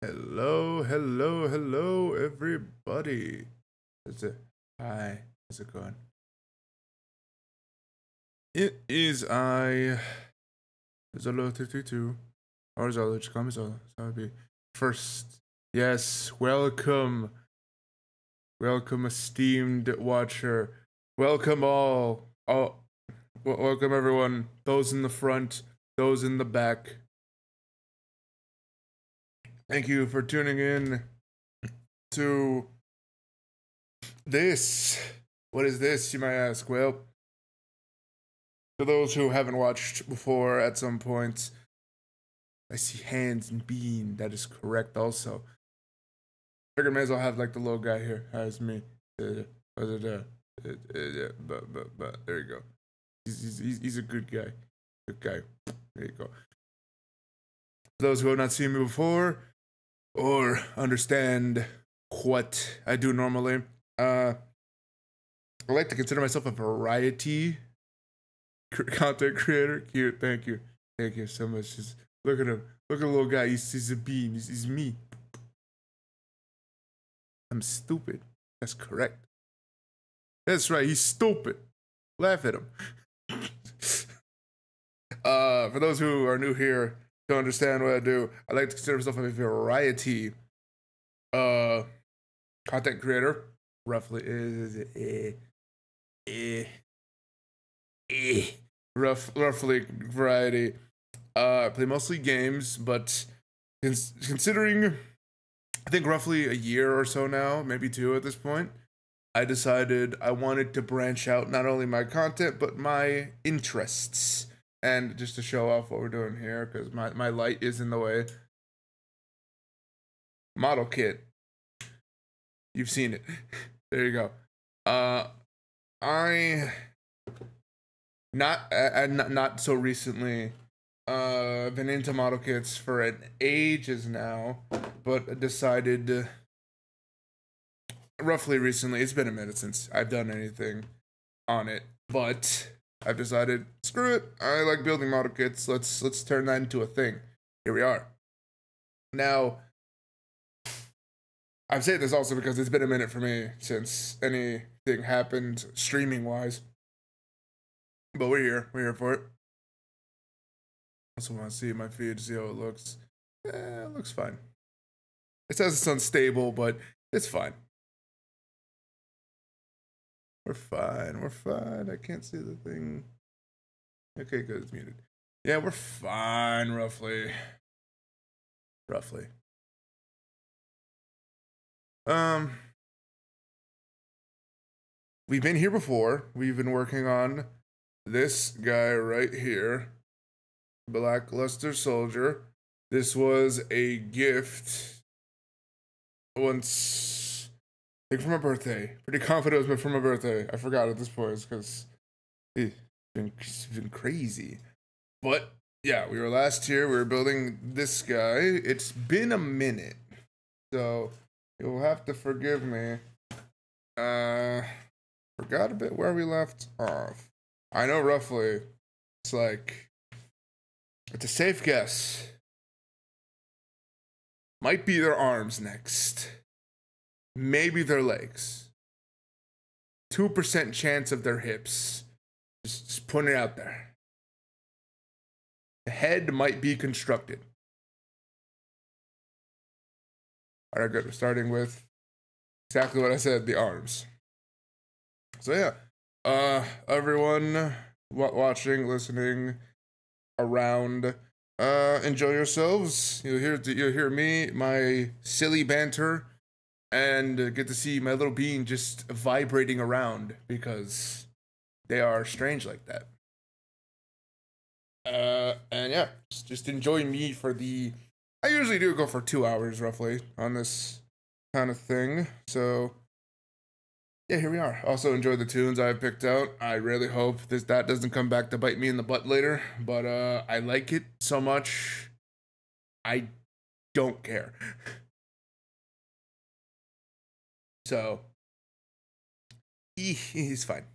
Hello, hello, hello, everybody. Is it? Hi, how's it going? It is Zolo332, or Zolo, just call me Zolo. So be first. Yes, welcome, esteemed watcher. Welcome all, welcome everyone. Those in the front, those in the back. Thank you for tuning in to this. What is this, you might ask? Well, for those who haven't watched before at some point, I see hands and bean. That is correct also. Figured may as well have like the little guy here as me. But there you go. He's a good guy. Good guy. There you go. For those who have not seen me before or understand what I do normally, I like to consider myself a variety content creator. Cute. Thank you. Thank you so much. Just look at him. Look at the little guy. He's a bean. He's me. I'm stupid. That's correct. That's right. He's stupid. Laugh at him. For those who are new here, to understand what I do, I like to consider myself a variety content creator. Roughly roughly variety. I play mostly games, but considering I think roughly a year or so now, maybe two at this point, I decided I wanted to branch out not only my content, but my interests. And just to show off what we're doing here, because my light is in the way. Model kit. You've seen it. There you go. I not so recently been into model kits for an ages now, but decided roughly recently, it's been a minute since I've done anything on it, but I've decided, screw it, I like building model kits, let's turn that into a thing. Here we are. Now, I'm saying this also because it's been a minute for me since anything happened streaming wise. But we're here for it. Also want to see my feed, see how it looks. It looks fine. It says it's unstable, but it's fine. We're fine. I can't see the thing. Okay, good, it's muted. Yeah, we're fine, roughly. Um, we've been here before. We've been working on this guy right here, Blackluster Soldier. This was a gift once, I think for my birthday. Pretty confident it was for my birthday. I forgot at this point because it's been crazy. But yeah, we were last here. We were building this guy. It's been a minute, so you'll have to forgive me. Forgot a bit where we left off. I know roughly. It's like, it's a safe guess. Might be their arms next. Maybe their legs. 2% chance of their hips. Just putting it out there. The head might be constructed. All right, good. We're starting with exactly what I said, the arms. So yeah, everyone watching, listening, around, enjoy yourselves. You'll hear me, my silly banter, and get to see my little bean just vibrating around because they are strange like that. And yeah, just enjoy me for the. I usually do go for 2 hours roughly on this kind of thing. So yeah, here we are. Also enjoy the tunes I picked out. I really hope that doesn't come back to bite me in the butt later. But I like it so much. I don't care. So he's fine.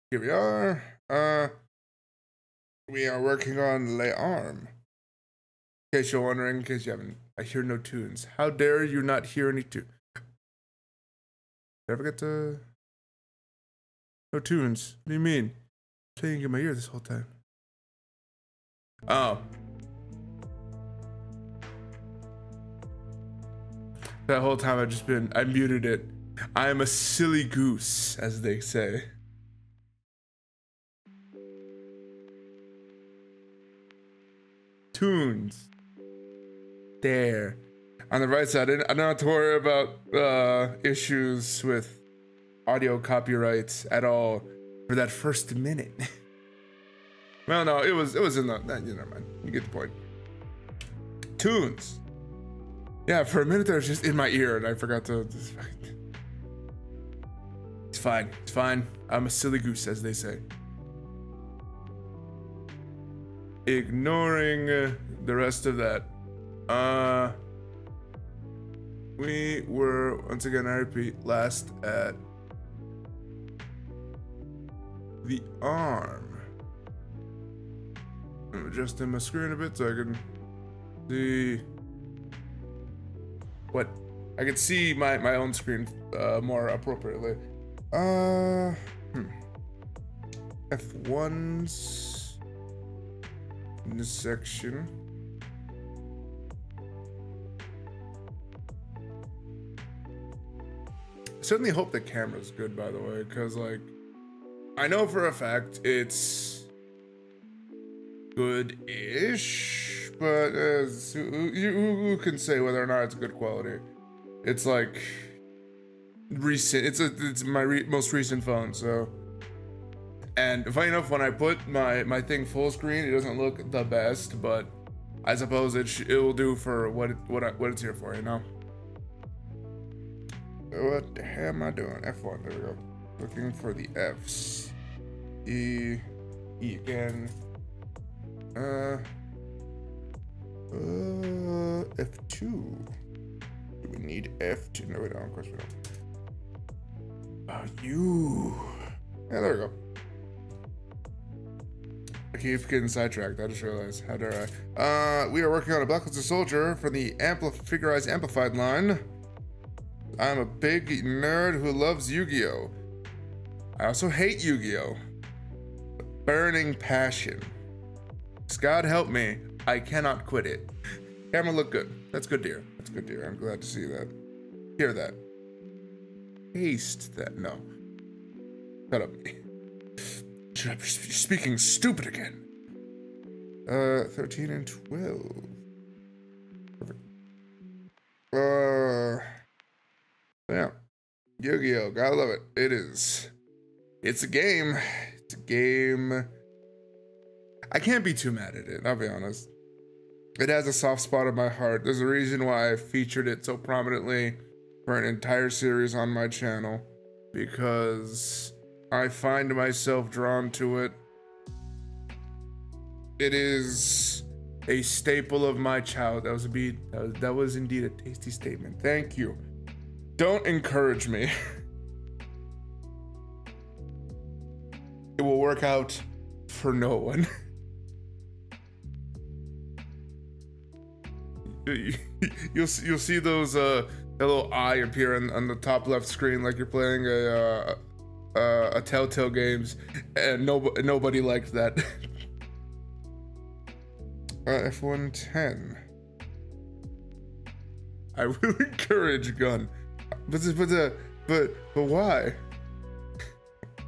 Here we are. We are working on Les Armes. case you're wondering, in case you haven't, I hear no tunes. How dare you not hear any tunes? Ever get to no tunes? What do you mean? Playing in my ear this whole time. Oh. That whole time I muted it. I am a silly goose, as they say. Tunes. There. On the right side, I don't have to worry about issues with audio copyrights at all for that first minute. Well, no, it was in the, never mind. You get the point. Tunes. Yeah, for a minute there, it was just in my ear, and I forgot to. It's fine. It's fine. I'm a silly goose, as they say. Ignoring the rest of that. We were, once again, I repeat, last at the arm. I'm adjusting my screen a bit so I can see what I can see my own screen more appropriately. F1's in this section. I certainly hope the camera's good, by the way, because like I know for a fact it's good-ish, but who can say whether or not it's good quality? It's like recent. It's my most recent phone, so. And funny enough, when I put my thing full screen, it doesn't look the best, but I suppose it will do for what it's here for, you know. What the hell am I doing? F1. There we go. Looking for the F's. E again. F2. Do we need F2? No, we don't. Of course we don't. U. Yeah, there we go. I keep getting sidetracked. I just realized. How dare I? We are working on a Blacklisted Soldier for the Figurized Amplified line. I'm a big nerd who loves Yu-Gi-Oh! I also hate Yu-Gi-Oh! Burning passion. God help me, I cannot quit it. Camera look good. That's good, dear. That's good, dear. I'm glad to see that. Hear that. Taste that. No. Shut up. Shut up. You're speaking stupid again. 13 and 12. Perfect. Yeah. Yu-Gi-Oh! Gotta love it. It is. It's a game. It's a game. I can't be too mad at it, I'll be honest. It has a soft spot in my heart. There's a reason why I featured it so prominently for an entire series on my channel. Because I find myself drawn to it. It is a staple of my childhood. That was indeed a tasty statement. Thank you. Don't encourage me. It will work out for no one. You'll see those that little eye appear on the top left screen like you're playing a Telltale games, and nobody liked that. F110. I will encourage gun, but why?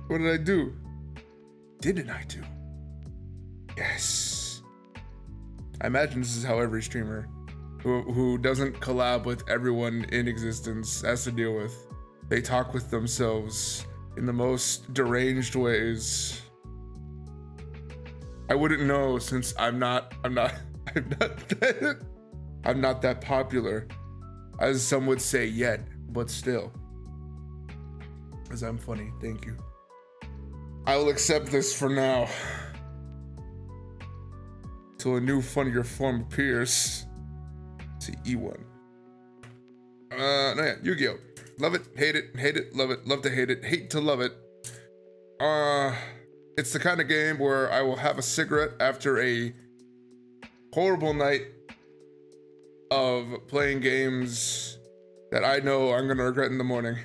What did I do? Didn't I do? Yes. I imagine this is how every streamer who doesn't collab with everyone in existence has to deal with. They talk with themselves in the most deranged ways. I wouldn't know since I'm not that popular, as some would say yet, but still. As I'm funny, thank you. I will accept this for now. Till a new funnier form appears. See E1. No, yeah, Yu-Gi-Oh! Love it, hate it, love it, love to hate it, hate to love it. It's the kind of game where I will have a cigarette after a horrible night of playing games that I know I'm gonna regret in the morning.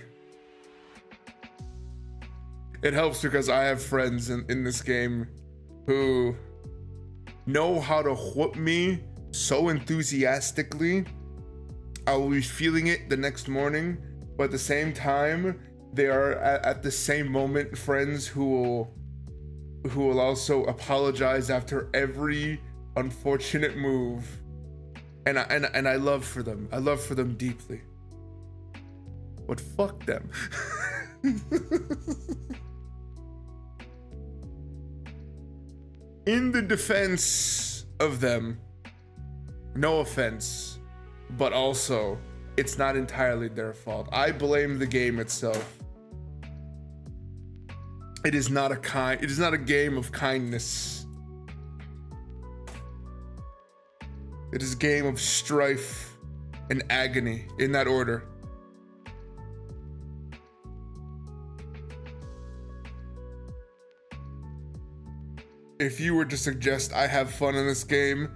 It helps because I have friends in this game who know how to whoop me so enthusiastically I will be feeling it the next morning, but at the same time they are at the same moment friends who will also apologize after every unfortunate move, and I love for them. I love for them deeply, but fuck them. In the defense of them, no offense, but also it's not entirely their fault. I blame the game itself. It is not a game of kindness. It is a game of strife and agony, in that order. If you were to suggest I have fun in this game,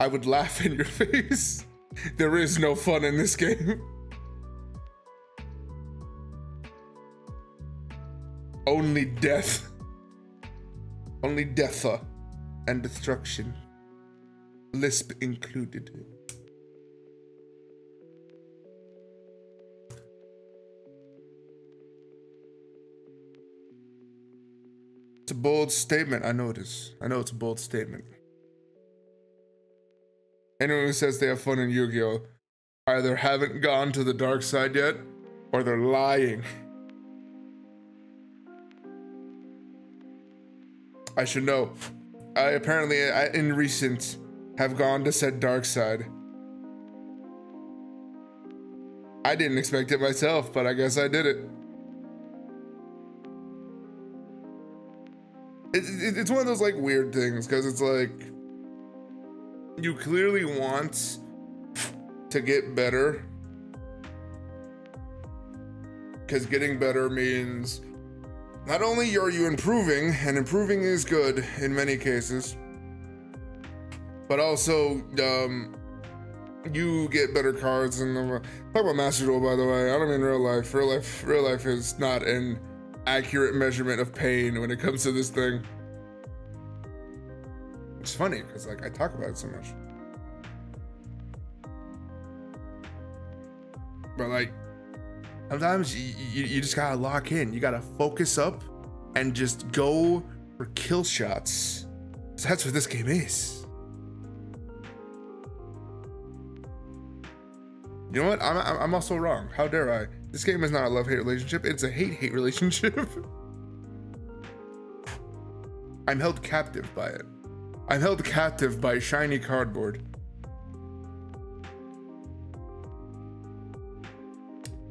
I would laugh in your face. There is no fun in this game. Only death. Only death and destruction. Lisp included. It's a bold statement. I know it is. I know it's a bold statement. Anyone who says they have fun in Yu-Gi-Oh! Either haven't gone to the dark side yet, or they're lying. I should know. I apparently, in recent, have gone to said dark side. I didn't expect it myself, but I guess I did it. It's one of those like weird things, because it's like, you clearly want to get better, because getting better means not only are you improving, and improving is good in many cases, but also you get better cards. And talk about Master Duel, by the way. I don't mean real life. Real life is not an accurate measurement of pain when it comes to this thing. It's funny because like I talk about it so much, but like sometimes you just gotta lock in. You gotta focus up and just go for kill shots. So that's what this game is. You know what? I'm also wrong. How dare I? This game is not a love-hate relationship. It's a hate-hate relationship. I'm held captive by it. I'm held captive by shiny cardboard.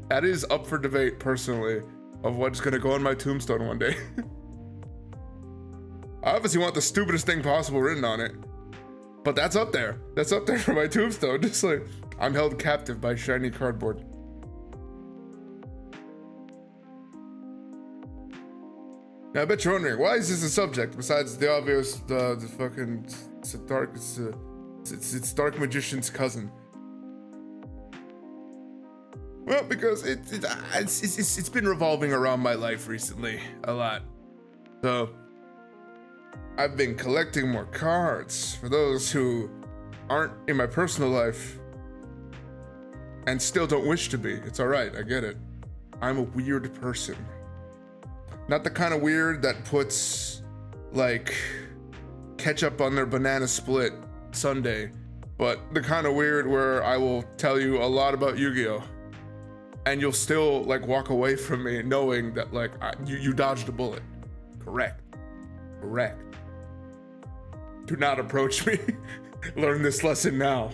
That is up for debate, personally, of what's gonna go on my tombstone one day. I obviously want the stupidest thing possible written on it, but that's up there. That's up there for my tombstone. Just like, I'm held captive by shiny cardboard. Now, I bet you're wondering, why is this a subject besides the obvious, the fucking, it's Dark Magician's cousin? Well, because it's been revolving around my life recently a lot. So I've been collecting more cards for those who aren't in my personal life and still don't wish to be. It's all right, I get it. I'm a weird person. Not the kind of weird that puts like ketchup on their banana split sundae, but the kind of weird where I will tell you a lot about Yu-Gi-Oh! And you'll still like walk away from me knowing that like you dodged a bullet. Correct. Correct. Do not approach me. Learn this lesson now,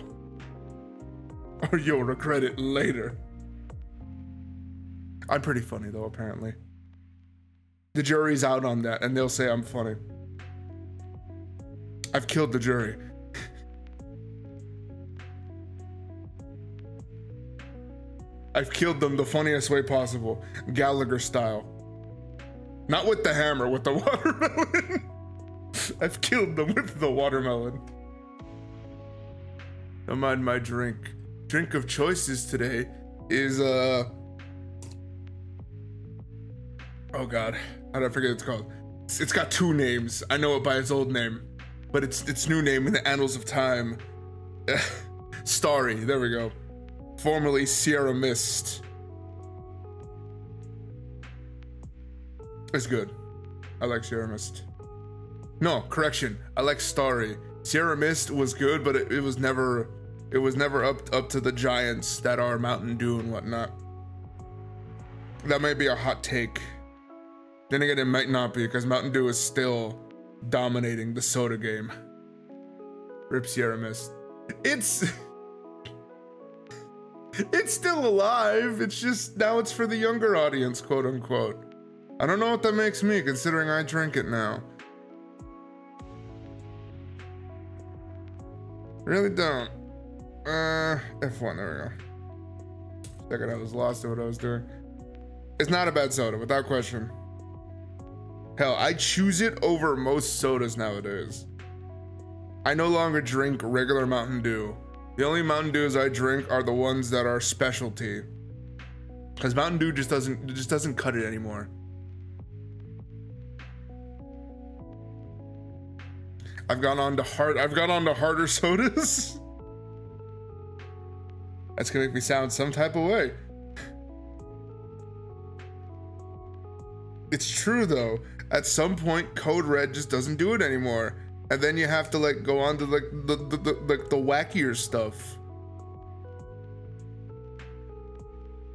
or you'll regret it later. I'm pretty funny though, apparently. The jury's out on that, and they'll say I'm funny. I've killed the jury. I've killed them the funniest way possible, Gallagher style. Not with the hammer, with the watermelon. I've killed them with the watermelon. Don't mind my drink. drink of choices today is oh god, how did I forget what it's called? It's got two names. I know it by its old name, but its new name in the annals of time. Starry, there we go. Formerly Sierra Mist. It's good. I like Sierra Mist. No, correction. I like Starry. Sierra Mist was good, but it was never up to the giants that are Mountain Dew and whatnot. That might be a hot take. Then again, it might not be, because Mountain Dew is still dominating the soda game. Rip Sierra Mist. It's still alive. It's just now it's for the younger audience, quote unquote. I don't know what that makes me, considering I drink it now. Really don't. F1, there we go. Second, I was lost in what I was doing. It's not a bad soda, without question. Hell, I choose it over most sodas nowadays. I no longer drink regular Mountain Dew. The only Mountain Dews I drink are the ones that are specialty. Because Mountain Dew just doesn't cut it anymore. I've gone on to harder sodas. That's gonna make me sound some type of way. It's true though. At some point, Code Red just doesn't do it anymore, and then you have to like go on to like the wackier stuff.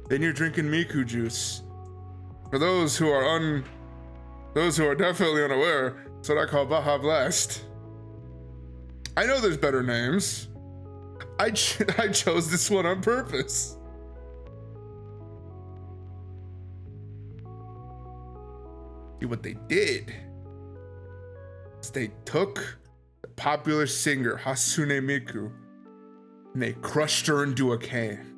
Then you're drinking Miku juice. For those who are definitely unaware, it's what I call Baja Blast. I know there's better names. I chose this one on purpose. See what they did is they took the popular singer Hatsune Miku and they crushed her into a can.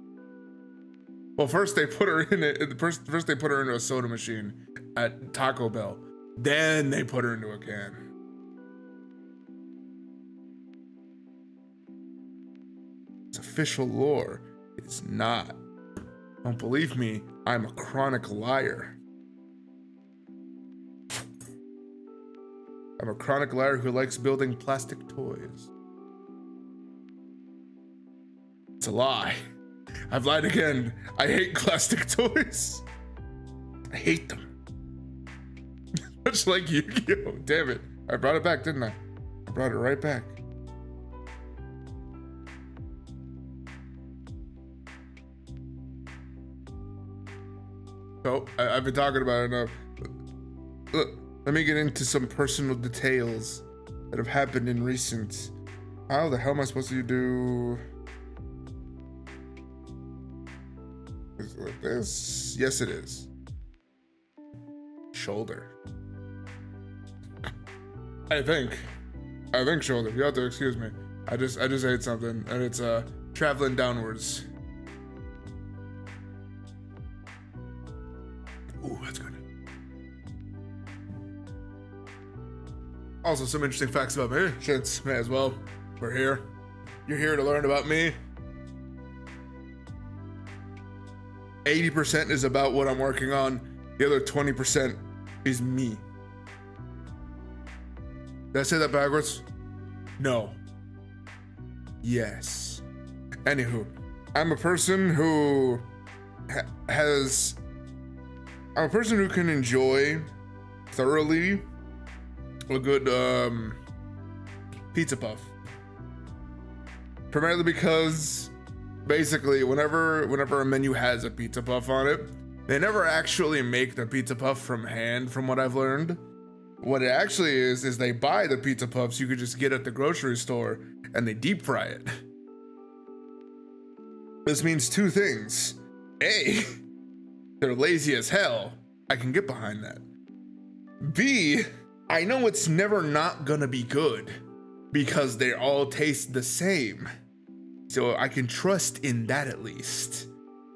Well, first they put her in it. First they put her into a soda machine at Taco Bell. Then they put her into a can. It's official lore. It's not. Don't believe me? I'm a chronic liar. I'm a chronic liar who likes building plastic toys. It's a lie. I've lied again. I hate plastic toys. I hate them. Much like Yu-Gi-Oh! Damn it. I brought it back, didn't I? I brought it right back. So, I've been talking about it enough. Look, let me get into some personal details that have happened in recent. How the hell am I supposed to do? Is it like this? Yes, it is. Shoulder. I think shoulder. You have to excuse me. I just ate something and it's traveling downwards. Ooh, that's good. Also, some interesting facts about me, since may as well. We're here. You're here to learn about me. 80% is about what I'm working on. The other 20% is me. Did I say that backwards? No. Yes. Anywho, I'm a person who I'm a person who can enjoy thoroughly a good pizza puff. Primarily because basically whenever a menu has a pizza puff on it, they never actually make the pizza puff from hand, from what I've learned. What it actually is they buy the pizza puffs you could just get at the grocery store and they deep fry it. This means two things. A, they're lazy as hell. I can get behind that. B, I know it's never not gonna be good because they all taste the same. So I can trust in that at least,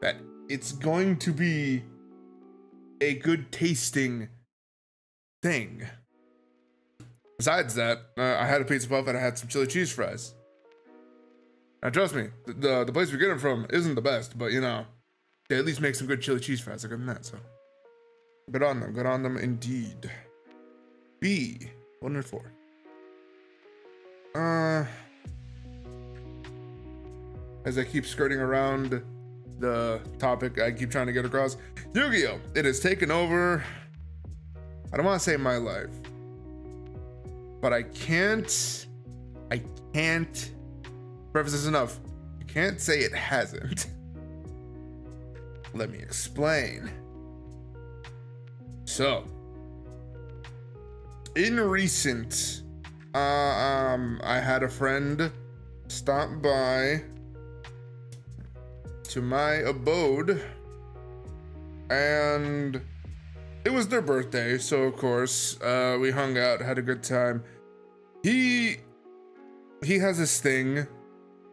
that it's going to be a good tasting thing. Besides that, I had a pizza puff and I had some chili cheese fries. Now trust me, the place we get them from isn't the best, but you know, they at least make some good chili cheese fries. Other than that, so good on them indeed. B 1 and 4. As I keep skirting around the topic I keep trying to get across, Yu-Gi-Oh! It has taken over, I don't want to say my life, but I can't preface this enough. I can't say it hasn't. Let me explain. So, in recent, I had a friend stop by to my abode, and it was their birthday, so of course we hung out, had a good time. He has this thing,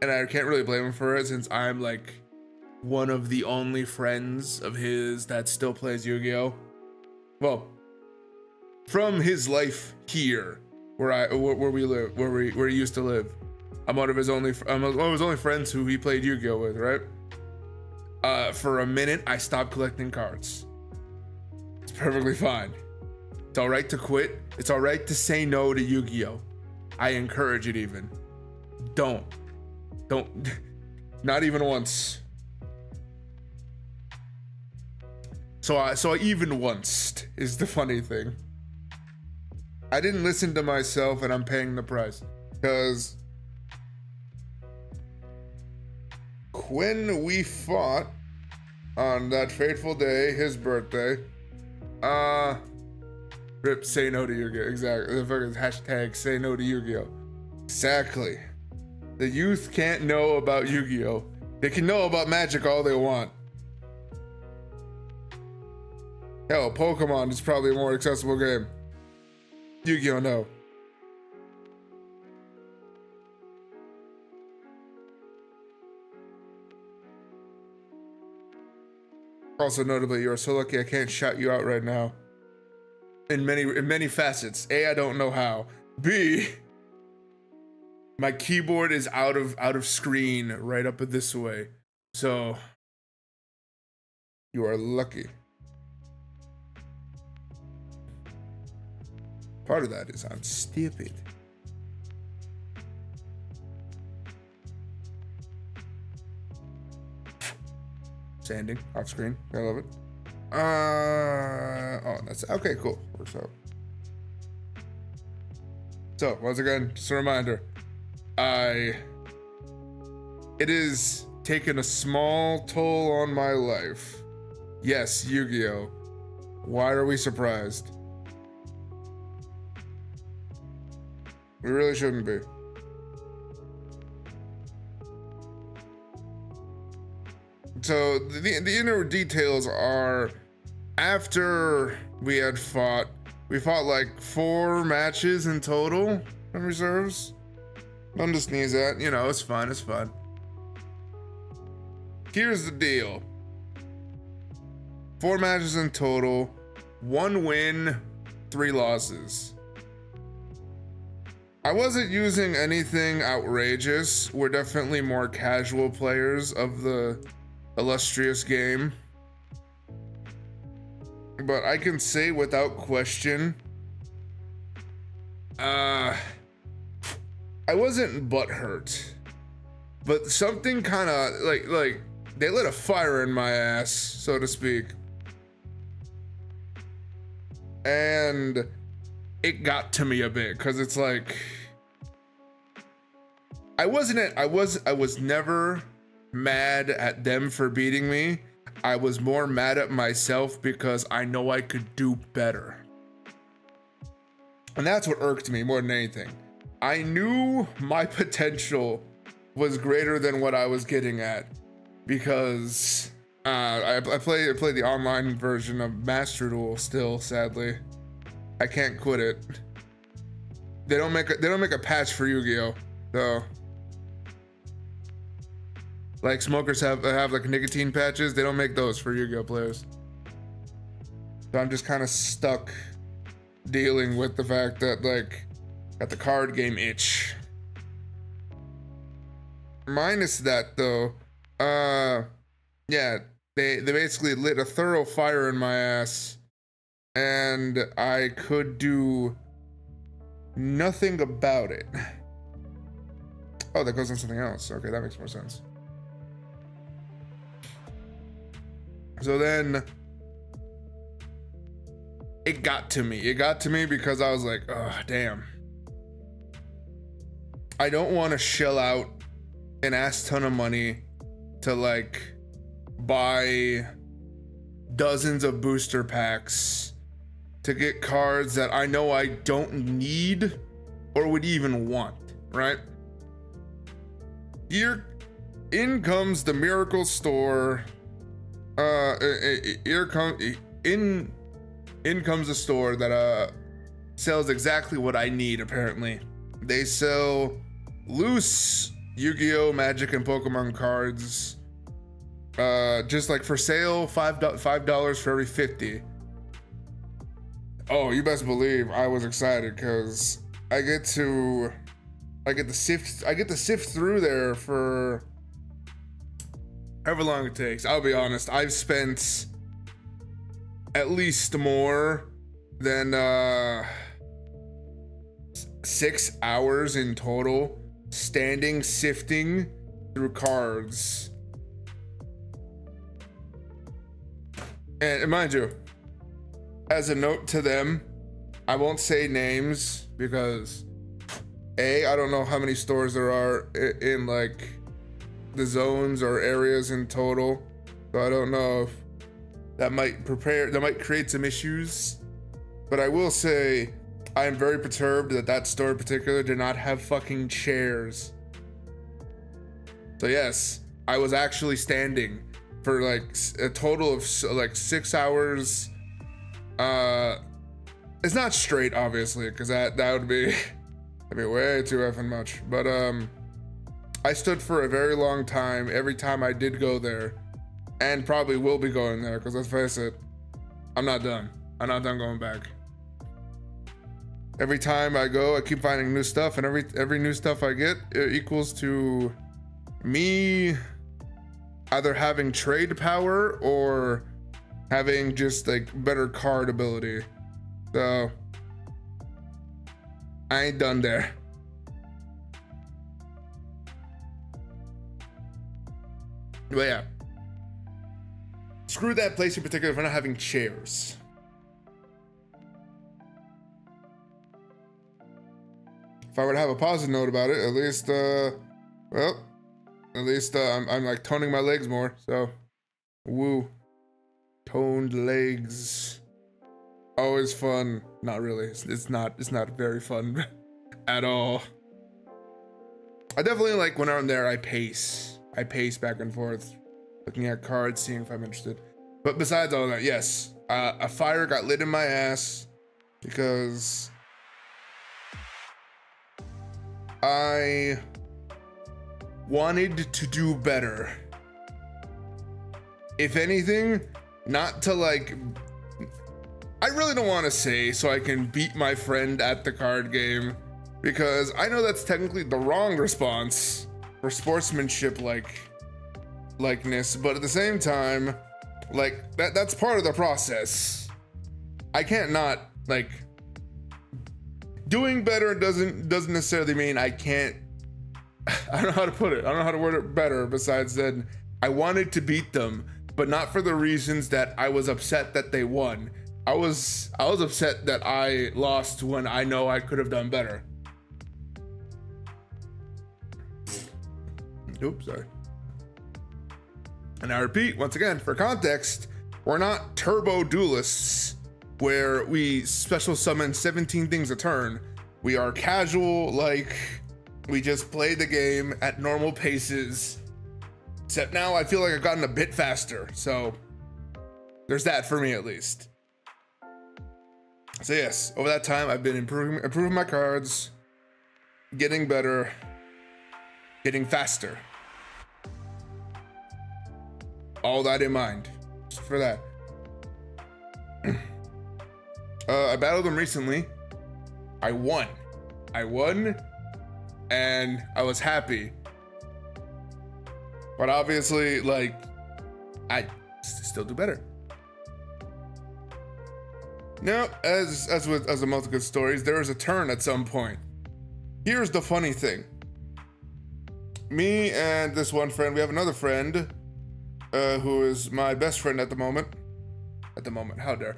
and I can't really blame him for it, since I'm like one of the only friends of his that still plays Yu-Gi-Oh! Well, from his life here, where we live, where he used to live, I'm one of his only friends who he played Yu-Gi-Oh! With, right? For a minute, I stopped collecting cards. It's perfectly fine. It's all right to quit. It's all right to say no to Yu-Gi-Oh! I encourage it even. Don't, not even once. So I even once is the funny thing. I didn't listen to myself, and I'm paying the price. Because when we fought on that fateful day, his birthday, rip, say no to Yu-Gi-Oh! Exactly. The fucking hashtag say no to Yu-Gi-Oh! Exactly. The youth can't know about Yu-Gi-Oh! They can know about Magic all they want. Hell, Pokemon is probably a more accessible game. Yu-Gi-Oh! No. Also notably, you are so lucky I can't shout you out right now. In many facets. A, I don't know how. B, my keyboard is out of screen right up this way. So you are lucky. Part of that is I'm stupid. Sanding off screen. I love it. Oh, that's okay, cool. Works out. So once again, just a reminder, it has taken a small toll on my life. Yes, Yu-Gi-Oh! Why are we surprised? We really shouldn't be. So the inner details are, after we had fought, we fought like 4 matches in total, memory serves. Nothing to sneeze at, you know, it's fun, it's fun. Here's the deal. 4 matches in total, 1 win, 3 losses. I wasn't using anything outrageous. We're definitely more casual players of the illustrious game. But I can say without question, I wasn't butthurt, but something kind of like they lit a fire in my ass, so to speak, and it got to me a bit, because it's like I was never mad at them for beating me. I was more mad at myself because I know I could do better. And that's what irked me more than anything. I knew my potential was greater than what I was getting at, because I play the online version of Master Duel still, sadly. I can't quit it. They don't make a patch for Yu-Gi-Oh! though. Like smokers have like nicotine patches, they don't make those for Yu-Gi-Oh! Players. So I'm just kind of stuck dealing with the fact that, like, got the card game itch. minus that though, yeah, they basically lit a thorough fire in my ass, and I could do nothing about it. Oh, that goes on something else. Okay, that makes more sense. So then it got to me. It got to me because I was like, oh, damn. I don't want to shell out an ass ton of money to like buy dozens of booster packs to get cards that I know I don't need or would even want, right? Here, in comes the Miracle Store. In comes a store that sells exactly what I need. Apparently, they sell loose Yu-Gi-Oh, Magic, and Pokemon cards, just like for sale, $5 for every 50. Oh, you best believe I was excited because I get to sift through there for however long it takes. I'll be honest, I've spent at least more than 6 hours in total standing sifting through cards. And mind you, as a note to them, I won't say names because I don't know how many stores there are in like the zones or areas in total, so I don't know if that might create some issues. But I will say I am very perturbed that store in particular did not have fucking chairs. So yes, I was actually standing for like a total of like 6 hours. It's not straight, obviously, because that would be that'd be way too effing much. But I stood for a very long time every time I did go there, and probably will be going there because let's face it, I'm not done. I'm not done going back. Every time I go, I keep finding new stuff, and every new stuff I get, it equals to me either having trade power or having just like better card ability. So I ain't done there. But yeah, screw that place in particular for not having chairs. If I were to have a positive note about it, at least, I'm like toning my legs more. So, woo, toned legs, always fun. Not really. It's not very fun at all. I definitely like when I'm there. I pace back and forth, looking at cards, seeing if I'm interested. But besides all that, yes, a fire got lit in my ass because I wanted to do better. If anything, not to like, I really don't want to say so I can beat my friend at the card game, because I know that's technically the wrong response for sportsmanship likeness, but at the same time, like that's part of the process. I can't not like, doing better doesn't necessarily mean I can't. I don't know how to put it. I don't know how to word it better besides that I wanted to beat them, but not for the reasons that I was upset that they won. I was upset that I lost when I know I could have done better. Oops, sorry. And I repeat once again, for context, we're not turbo duelists where we special summon 17 things a turn. We are casual, like we just play the game at normal paces. Except now I feel like I've gotten a bit faster, so there's that for me at least. So yes, over that time I've been improving my cards, getting better, getting faster. All that in mind, just for that. I battled them recently. I won, and I was happy. But obviously, like, I still do better. Now, as the most good stories, there is a turn at some point. Here's the funny thing. Me and this one friend, we have another friend who is my best friend at the moment. At the moment, how dare?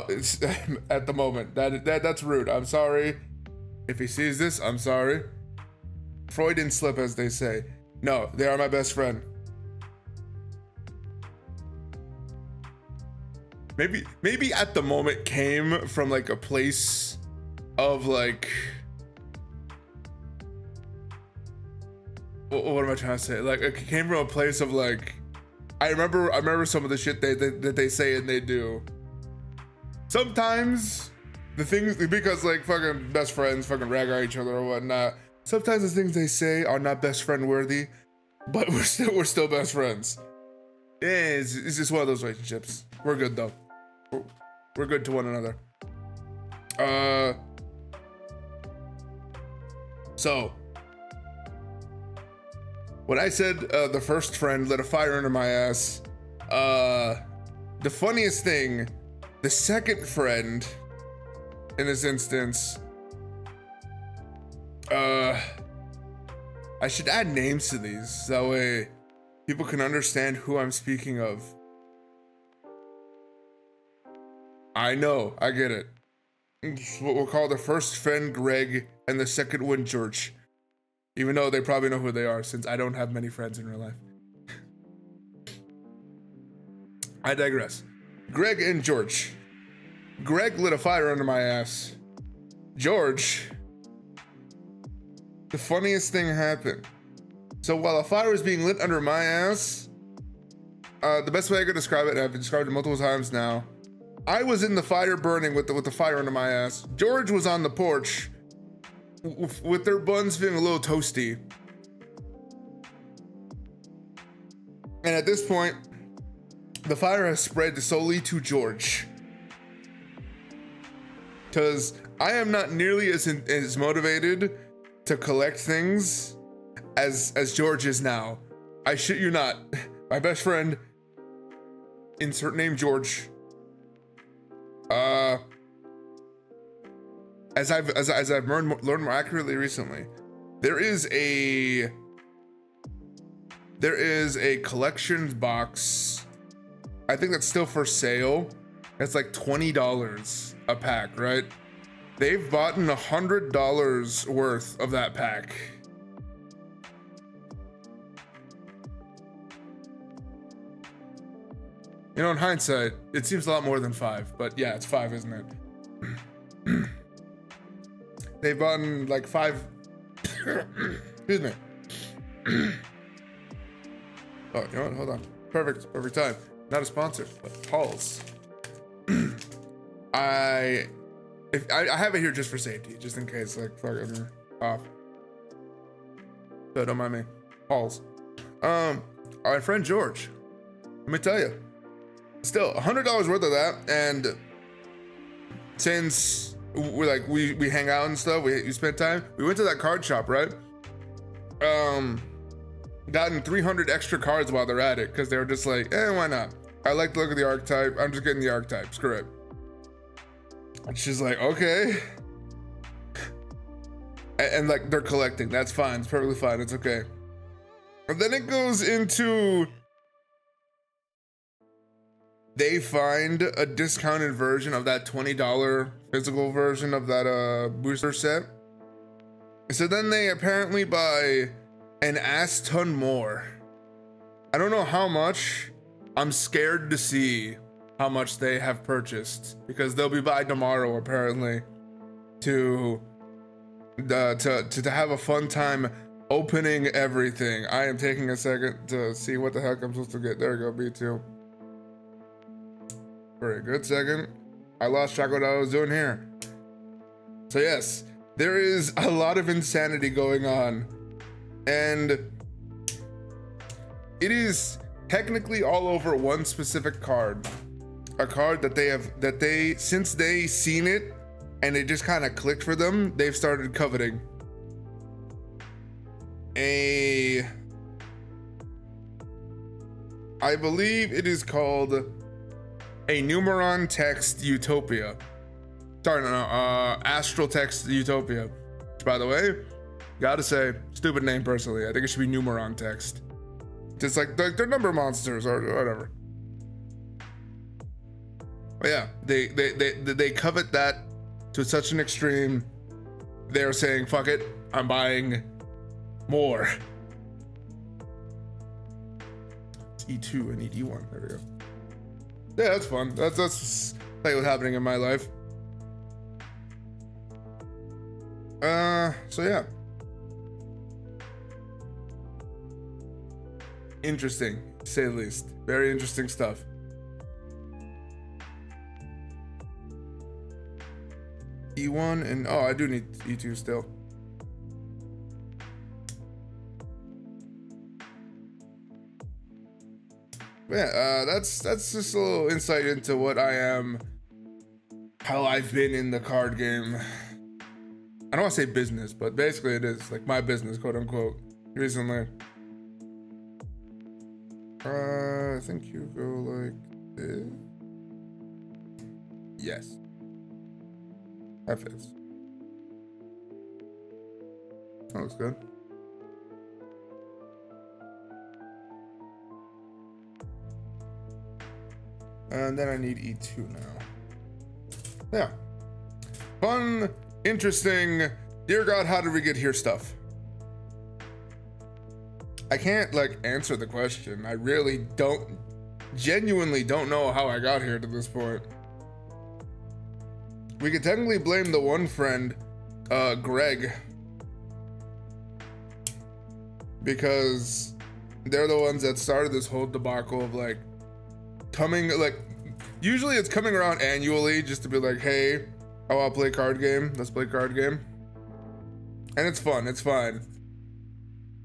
It's at the moment. That's rude. I'm sorry. If he sees this, I'm sorry. Freudian slip, as they say. No, they are my best friend. Maybe at the moment came from like a place of like, what am I trying to say? Like, it came from a place of like, I remember some of the shit that they say and they do. Sometimes the things, because like fucking best friends fucking rag on each other or whatnot. Sometimes the things they say are not best friend worthy, but we're still best friends. Yeah, it's just one of those relationships. We're good though. We're good to one another. So when I said the first friend lit a fire under my ass, the funniest thing, the second friend in this instance, I should add names to these, that way people can understand who I'm speaking of. I know, I get it. It's what we'll call the first friend Greg and the second one George. Even though they probably know who they are, since I don't have many friends in real life. I digress. Greg and George. Greg lit a fire under my ass. George, the funniest thing happened. So while a fire was being lit under my ass, the best way I could describe it, and I've described it multiple times now, I was in the fire burning with the fire under my ass. George was on the porch with their buns feeling a little toasty. And at this point, the fire has spread solely to George. Because I am not nearly as motivated to collect things as George is now. I shit you not. My best friend, insert name George, as I've learned more accurately recently, there is a collections box. I think that's still for sale. It's like $20 a pack, right? They've bought $100 worth of that pack. You know, in hindsight, it seems a lot more than 5, but yeah, it's 5, isn't it? They've bought like 5. Excuse me. Oh, you know what? Hold on. Perfect time. Not a sponsor, but Paul's. I have it here just for safety, just in case, like, fucking off. So don't mind me. Paul's. Our friend George. Let me tell you. Still, $100 worth of that, and since we hang out and stuff, we spent time. We went to that card shop, right? Gotten 300 extra cards while they're at it, because they were just like, why not? I like the look of the archetype. I'm just getting the archetype. Screw it. And she's like, okay. And like, they're collecting. That's fine. It's perfectly fine. It's okay. And then it goes into, they find a discounted version of that $20 physical version of that booster set. So then they apparently buy an ass ton more. I don't know how much. I'm scared to see how much they have purchased, because they'll be by tomorrow apparently to have a fun time opening everything. I am taking a second to see what the heck I'm supposed to get. There we go, B2. For a good second, I lost track of what I was doing here. So yes, there is a lot of insanity going on, and it is technically all over one specific card. A card that since they seen it and it just kind of clicked for them, they've started coveting. I believe it is called a Numeron Text Utopia. Sorry, no, Astral Text Utopia. Which, by the way, gotta say, stupid name personally. I think it should be Numeron Text. Just like they're number monsters or whatever. But yeah, they covet that to such an extreme. They're saying, fuck it, I'm buying more. It's E2, I need E1. There we go. Yeah, that's fun. That's like what's happening in my life. So yeah. Interesting, to say the least. Very interesting stuff. E1 and oh, I do need E2 still. Yeah, that's just a little insight into what I am, how I've been in the card game. I don't want to say business, but basically it is like my business, quote unquote, recently. I think you go like this. Yes. That fits. That looks good. And then I need E2 now. Yeah. Fun, interesting, dear God, how did we get here stuff. I can't like answer the question. I really genuinely don't know how I got here to this point. We could technically blame the one friend, Greg, because they're the ones that started this whole debacle of like coming, like usually it's coming around annually just to be like, hey, I want to play card game. Let's play card game. And it's fun. It's fine.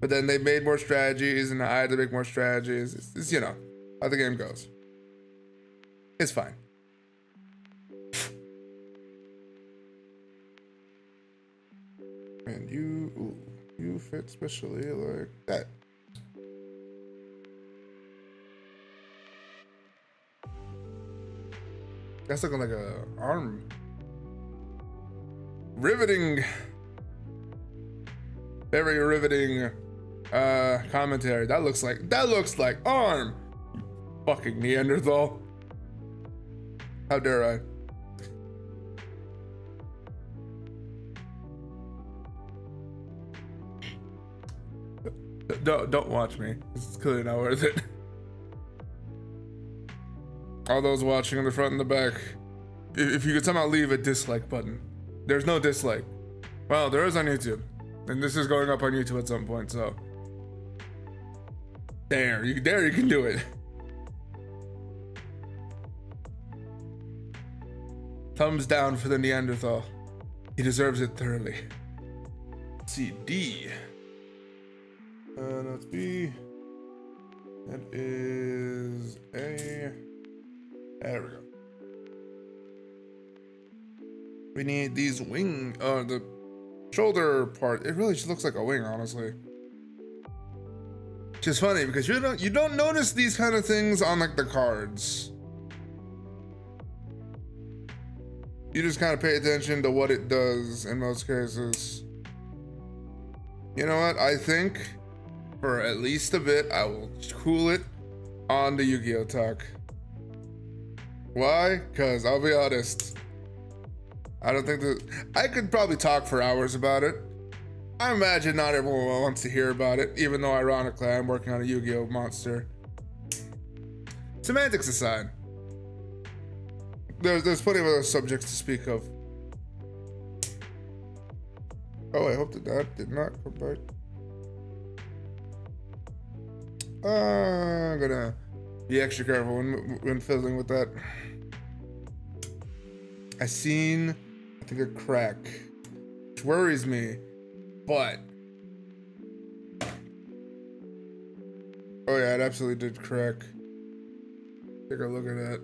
But then they made more strategies and I had to make more strategies. It's you know, how the game goes. It's fine. And you fit especially like that. That's looking like a arm. Riveting. Very riveting commentary. That looks like arm. Fucking Neanderthal. How dare I? Don't watch me. It's clearly not worth it. All those watching in the front and the back, if you could somehow leave a dislike button. There's no dislike. Well, there is on YouTube. And this is going up on YouTube at some point, so. You can do it. Thumbs down for the Neanderthal. He deserves it thoroughly. Let's see, D. That's B. That is A. There we go. We need these the shoulder part. It really just looks like a wing, honestly. Which is funny because you don't notice these kind of things on like the cards. You just kind of pay attention to what it does in most cases. You know what? I think for at least a bit, I will cool it on the Yu-Gi-Oh talk. Why? Because I'll be honest, I don't think that I could probably talk for hours about it. I imagine not everyone wants to hear about it, even though ironically I'm working on a Yu-Gi-Oh monster. Semantics aside, there's plenty of other subjects to speak of. Oh, I hope that did not come back. I'm gonna be extra careful when fiddling with that. I think a crack, which worries me, but oh yeah, it absolutely did crack. Take a look at that.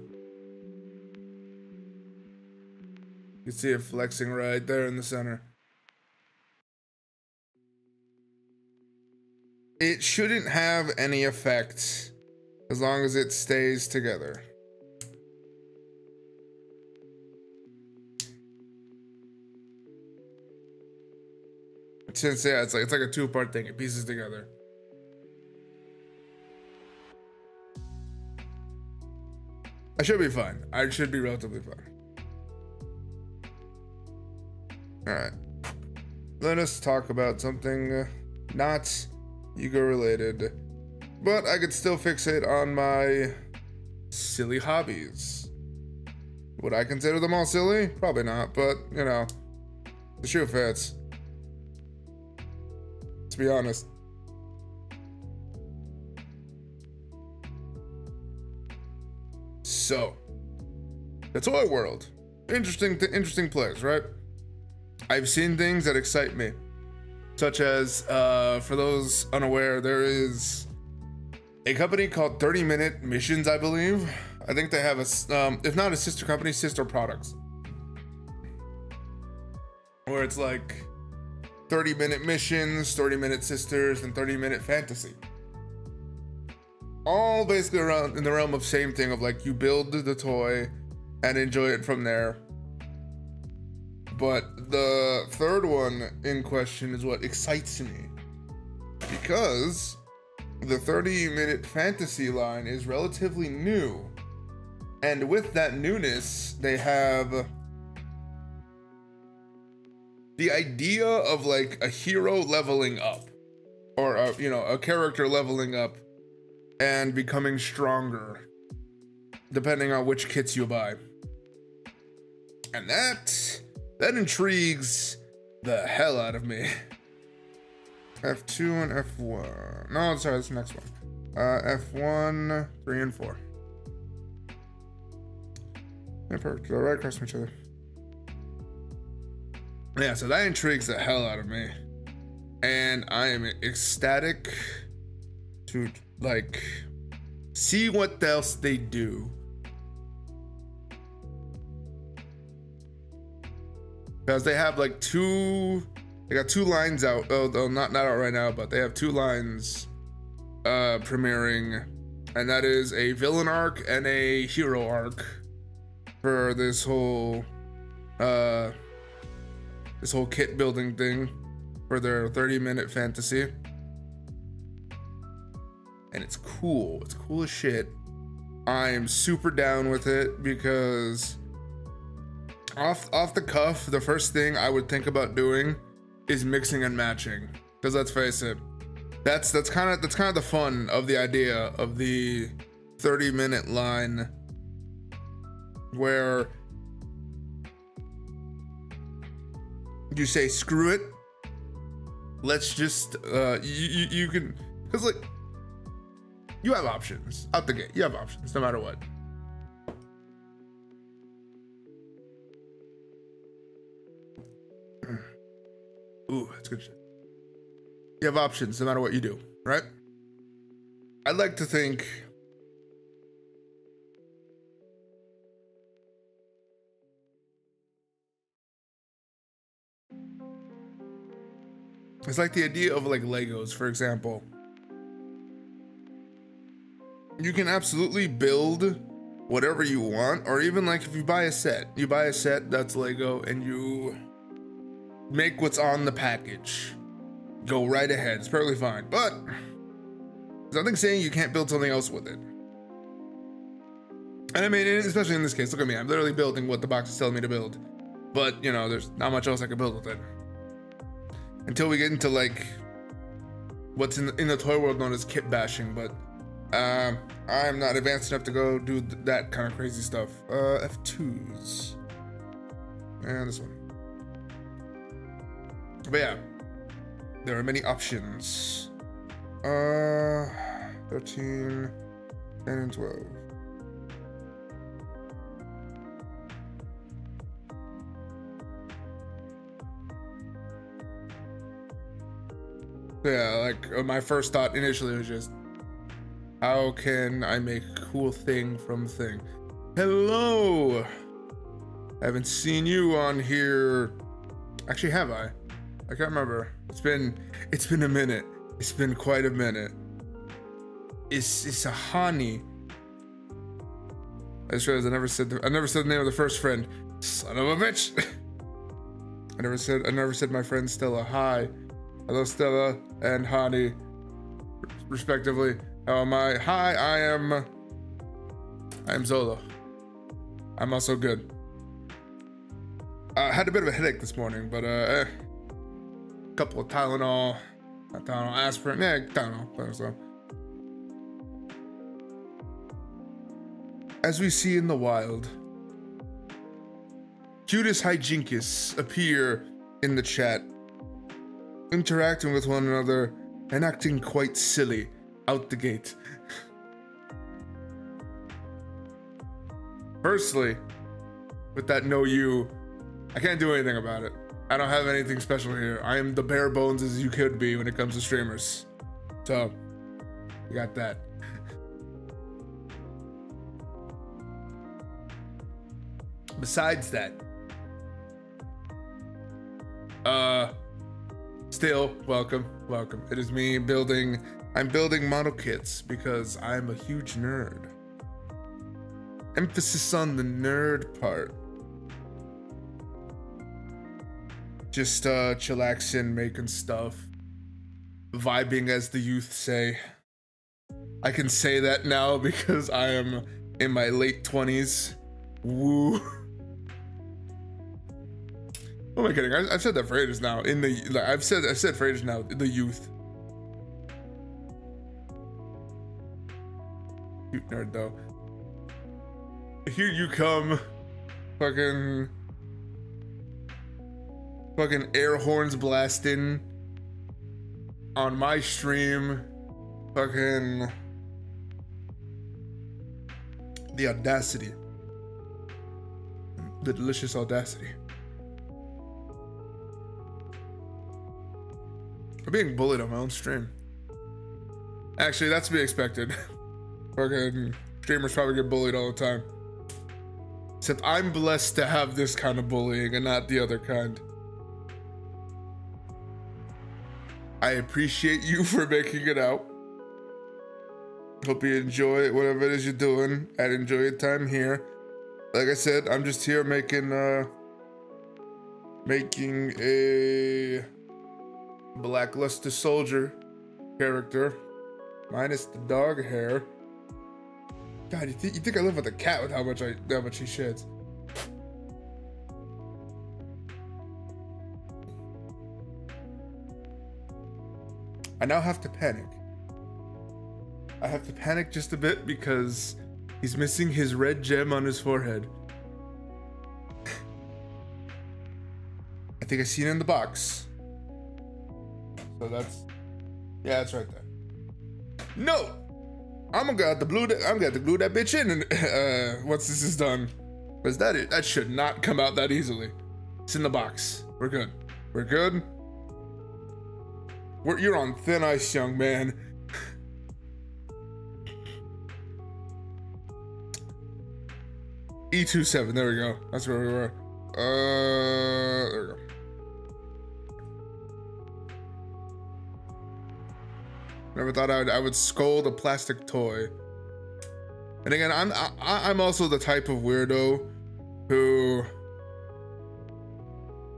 You can see it flexing right there in the center. It shouldn't have any effect as long as it stays together. Since yeah, it's like a two-part thing. It pieces together. I should be fine. I should be relatively fine. All right. Let us talk about something not Yu-Gi-Oh related, but I could still fixate on my silly hobbies. Would I consider them all silly? Probably not, but you know, the shoe fits. To be honest. So, the toy world. Interesting place, right? I've seen things that excite me. Such as, for those unaware, there is a company called 30 Minute Missions, I believe. I think they have a, if not a sister company, sister products. Where it's like 30-minute missions, 30-minute sisters, and 30-minute fantasy. All basically around in the realm of same thing of like you build the toy and enjoy it from there. But the third one in question is what excites me, because the 30-minute fantasy line is relatively new, and with that newness they have the idea of like a hero leveling up, or a character leveling up and becoming stronger depending on which kits you buy. And that intrigues the hell out of me. F2 and F1. No, sorry, that's the next one. F1, 3, and 4. Yeah, perfect. They're right across from each other. Yeah, so that intrigues the hell out of me. And I am ecstatic to like see what else they do. Because they have like they got 2 lines out. Oh, not out right now, but they have 2 lines premiering, and that is a villain arc and a hero arc for this whole kit building thing for their 30-minute fantasy. And it's cool. It's cool as shit. I'm super down with it because off the cuff, the first thing I would think about doing is mixing and matching. Because let's face it, that's kind of the fun of the idea of the 30-minute line, where you say screw it. Let's just you can, because like you have options out the gate. You have options no matter what. Ooh, that's good shit. You have options no matter what you do, right? I'd like to think it's like the idea of like Legos, for example. You can absolutely build whatever you want, or even like if you buy a set that's Lego and you make what's on the package. Go right ahead, it's perfectly fine. But there's nothing saying you can't build something else with it. And I mean, especially in this case, look at me, I'm literally building what the box is telling me to build. But you know, there's not much else I can build with it. Until we get into like what's in the toy world known as kit bashing, but I'm not advanced enough to go do that kind of crazy stuff. F2s. And this one. But yeah, there are many options. 13, 10, and 12. Yeah, like my first thought initially was just, how can I make a cool thing from thing? Hello! I haven't seen you on here. Actually, have I? I can't remember. It's been a minute. It's been quite a minute. Isahani. I just realized I never said the name of the first friend. Son of a bitch. I never said my friend Stella. Hi. Hello Stella and Hani, respectively. How am I? Hi, I am Zolo. I'm also good. I had a bit of a headache this morning, but a couple of Tylenol, not Tylenol, aspirin, yeah, Tylenol, so. As we see in the wild, Cutis Hijinkus appear in the chat, interacting with one another and acting quite silly out the gate. Firstly, with that no you, I can't do anything about it. I don't have anything special here. I am the bare bones as you could be when it comes to streamers. So, you got that. Besides that, still, welcome. It is me I'm building model kits because I'm a huge nerd. Emphasis on the nerd part. Just chillaxing, making stuff. Vibing, as the youth say. I can say that now because I am in my late 20s. Woo. What am I kidding? I've said that for ages now. I've said for ages now, the youth. Cute nerd though. Here you come, fucking air horns blasting on my stream. Fucking the audacity, the delicious audacity. I'm being bullied on my own stream. Actually, that's to be expected. Fucking streamers probably get bullied all the time. Except I'm blessed to have this kind of bullying and not the other kind. I appreciate you for making it out. Hope you enjoy whatever it is you're doing and enjoy your time here. Like I said, I'm just here making a Blackluster Soldier character, minus the dog hair. God, you think I live with a cat with how much he sheds? I now have to panic. I have to panic just a bit because he's missing his red gem on his forehead. I think I seen it in the box. So that's, yeah, that's right there. No, I'm gonna have to glue that bitch in, and once this is done, because that should not come out that easily. It's in the box. We're good. We're good. You're on thin ice, young man. E27. There we go. That's where we were. There we go. Never thought I would scold a plastic toy. And again, I'm also the type of weirdo who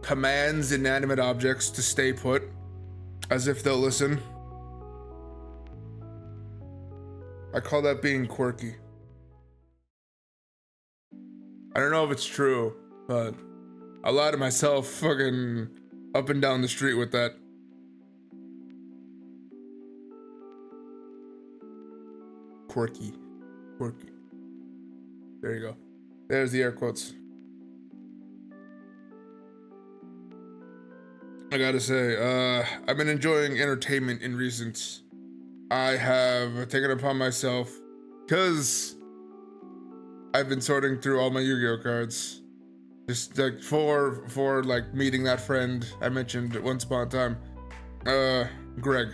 commands inanimate objects to stay put, as if they'll listen. I call that being quirky. I don't know if it's true, but I lie to myself fucking up and down the street with that. Quirky. There you go. There's the air quotes. I gotta say, I've been enjoying entertainment in recent. I have taken it upon myself, because I've been sorting through all my Yu-Gi-Oh cards. Just like for like meeting that friend I mentioned once upon a time. Greg.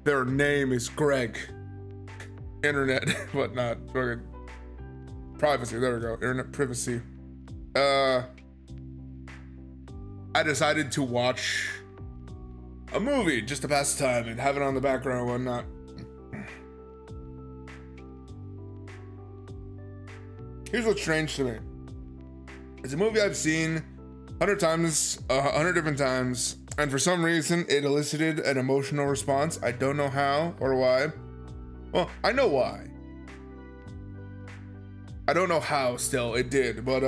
Their name is Greg. Internet, whatnot. Fucking privacy, there we go. Internet privacy. I decided to watch a movie just to pass the time and have it on the background and whatnot. Here's what's strange to me. It's a movie I've seen 100 times, 100 different times, and for some reason it elicited an emotional response. I don't know how or why. Well, I know why. I don't know how still it did, but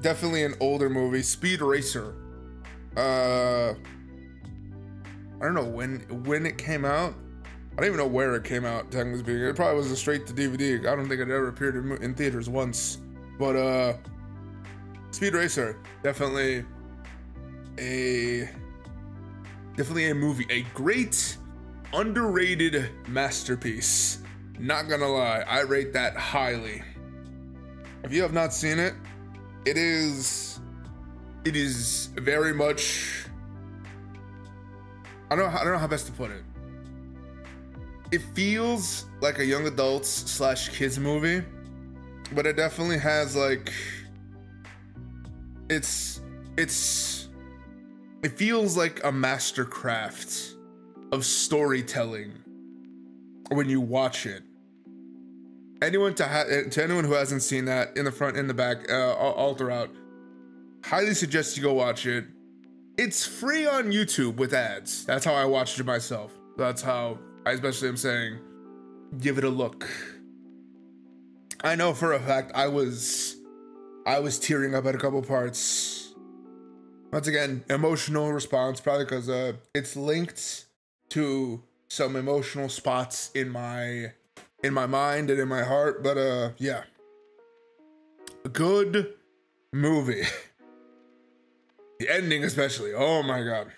definitely an older movie, Speed Racer. I don't know when it came out. I don't even know where it came out, technically speaking. It probably was a straight to DVD. I don't think it ever appeared in theaters once. But Speed Racer, definitely a movie, a great underrated masterpiece. Not gonna lie, I rate that highly. If you have not seen it, it is very much, I don't know how best to put it. It feels like a young adults / kids movie, but it definitely has like, it feels like a mastercraft of storytelling when you watch it. To anyone who hasn't seen that, in the front, in the back, all throughout, highly suggest you go watch it. It's free on YouTube with ads. That's how I watched it myself. That's how I especially am saying, give it a look. I know for a fact I was tearing up at a couple parts. Once again, emotional response, probably because it's linked to some emotional spots in my mind and in my heart. But yeah, a good movie. The ending especially, oh my god.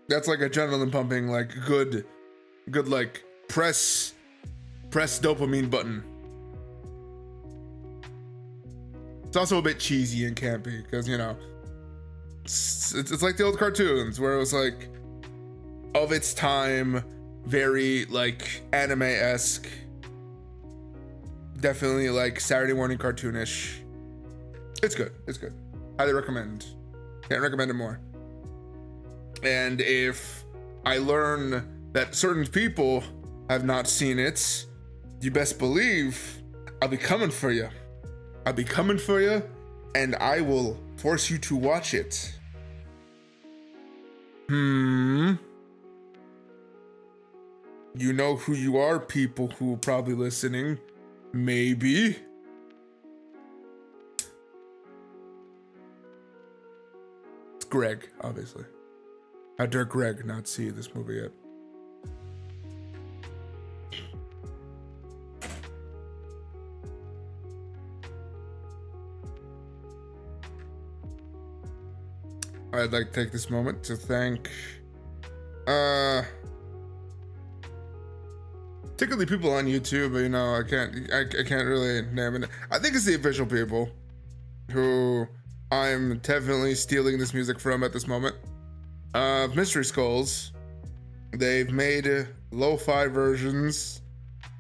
That's like adrenaline pumping, like good like press dopamine button. It's also a bit cheesy and campy because, you know, it's like the old cartoons where it was like of its time, very like anime-esque, definitely like Saturday morning cartoonish. It's good. Highly recommend. Can't recommend it more. And if I learn that certain people have not seen it, you best believe I'll be coming for you. I'll be coming for you, and I will force you to watch it. You know who you are, people who are probably listening. Maybe. It's Greg, obviously. How dare Greg not see this movie yet? I'd like to take this moment to thank particularly people on YouTube, but you know, I can't really name it. I think it's the official people who I'm definitely stealing this music from at this moment. Mystery Skulls. They've made lo-fi versions,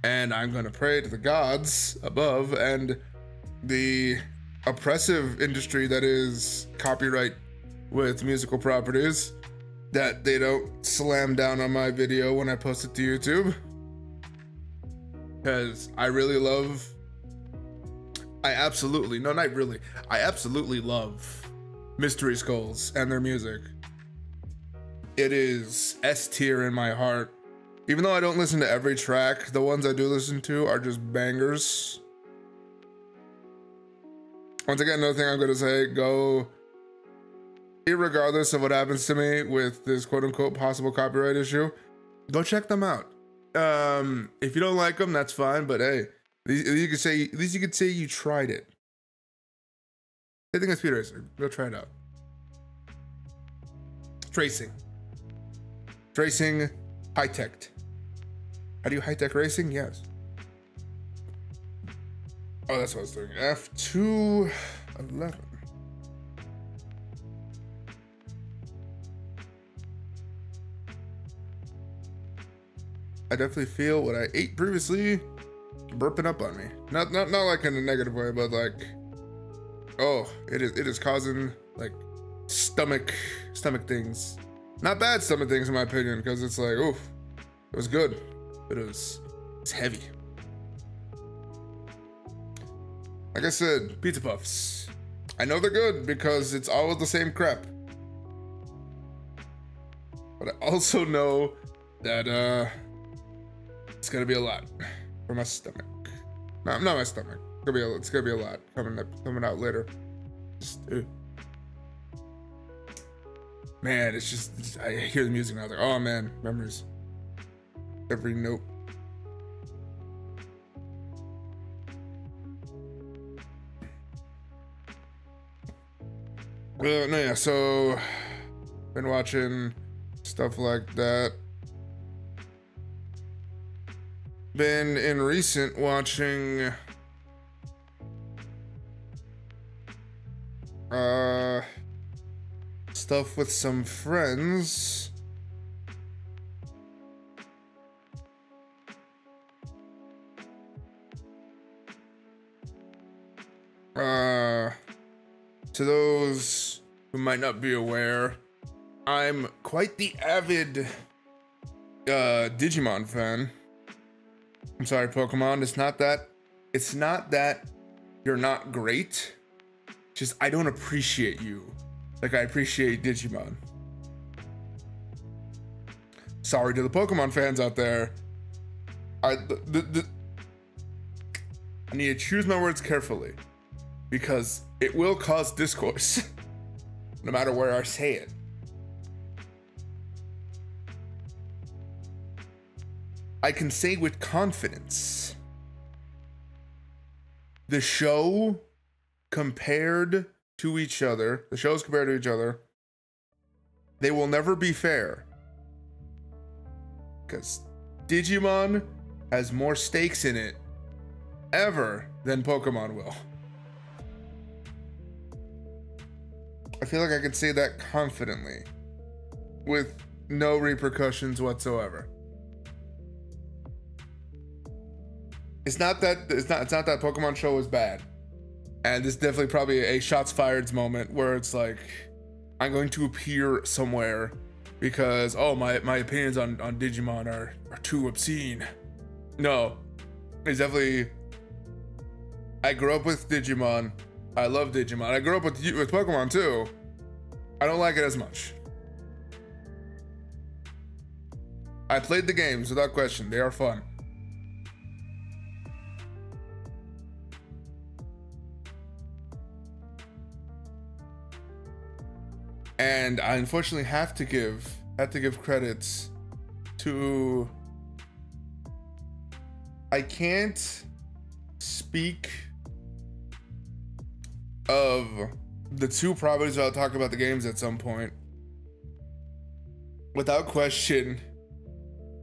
and I'm gonna pray to the gods above and the oppressive industry that is copyright with musical properties that they don't slam down on my video when I post it to YouTube, because I absolutely love Mystery Skulls and their music. It is S tier in my heart. Even though I don't listen to every track, the ones I do listen to are just bangers. Once again, another thing I'm gonna say, go, irregardless of what happens to me with this quote-unquote possible copyright issue, go check them out. If you don't like them, that's fine, but hey, at least you could say you tried it. I think it's Speed Racer. Go try it out. Tracing, high-tech. How do you high-tech racing? Yes. Oh, that's what I was doing. F211. I definitely feel what I ate previously burping up on me. Not like in a negative way, but like, oh, it is causing like stomach things. Not bad stomach things in my opinion, because it's like, oof, it was good, but it's heavy. Like I said, pizza puffs. I know they're good because it's always the same crap. But I also know that it's gonna be a lot for my stomach. No, not my stomach. It's gonna be a lot coming out later. Just, man, it's just I hear the music now. Like, oh man, memories. Every note. No, yeah. So, been watching stuff like that. Been in recent watching stuff with some friends. To those who might not be aware, I'm quite the avid Digimon fan. I'm sorry, Pokemon. It's not that you're not great. Just I don't appreciate you like I appreciate Digimon. Sorry to the Pokemon fans out there. I need to choose my words carefully because it will cause discourse no matter where I say it. I can say with confidence, the shows compared to each other, they will never be fair. Because Digimon has more stakes in it ever than Pokemon will. I feel like I could say that confidently with no repercussions whatsoever. It's not that Pokemon show was bad. And this is definitely probably a shots fired moment where it's like, I'm going to appear somewhere because, oh, my opinions on Digimon are too obscene. No, it's definitely, I grew up with Digimon. I love Digimon. I grew up with Pokemon too. I don't like it as much. I played the games without question. They are fun. And I unfortunately have to give credits to, I can't speak of the two properties. I'll talk about the games at some point. Without question,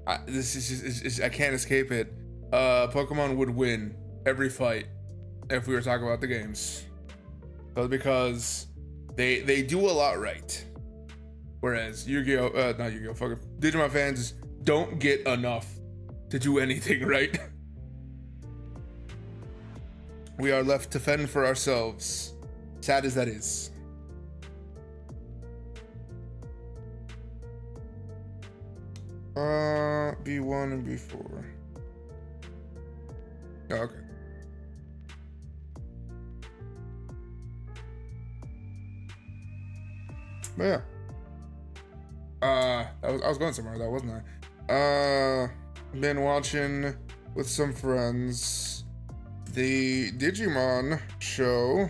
I can't escape it. Pokemon would win every fight if we were talking about the games. But because they do a lot right. Whereas Yu-Gi-Oh, not Yu-Gi-Oh, fucking Digimon fans don't get enough to do anything right. We are left to fend for ourselves. Sad as that is. B1 and B4. Oh, okay. But yeah. I was going somewhere with that, wasn't I? Been watching with some friends the Digimon show.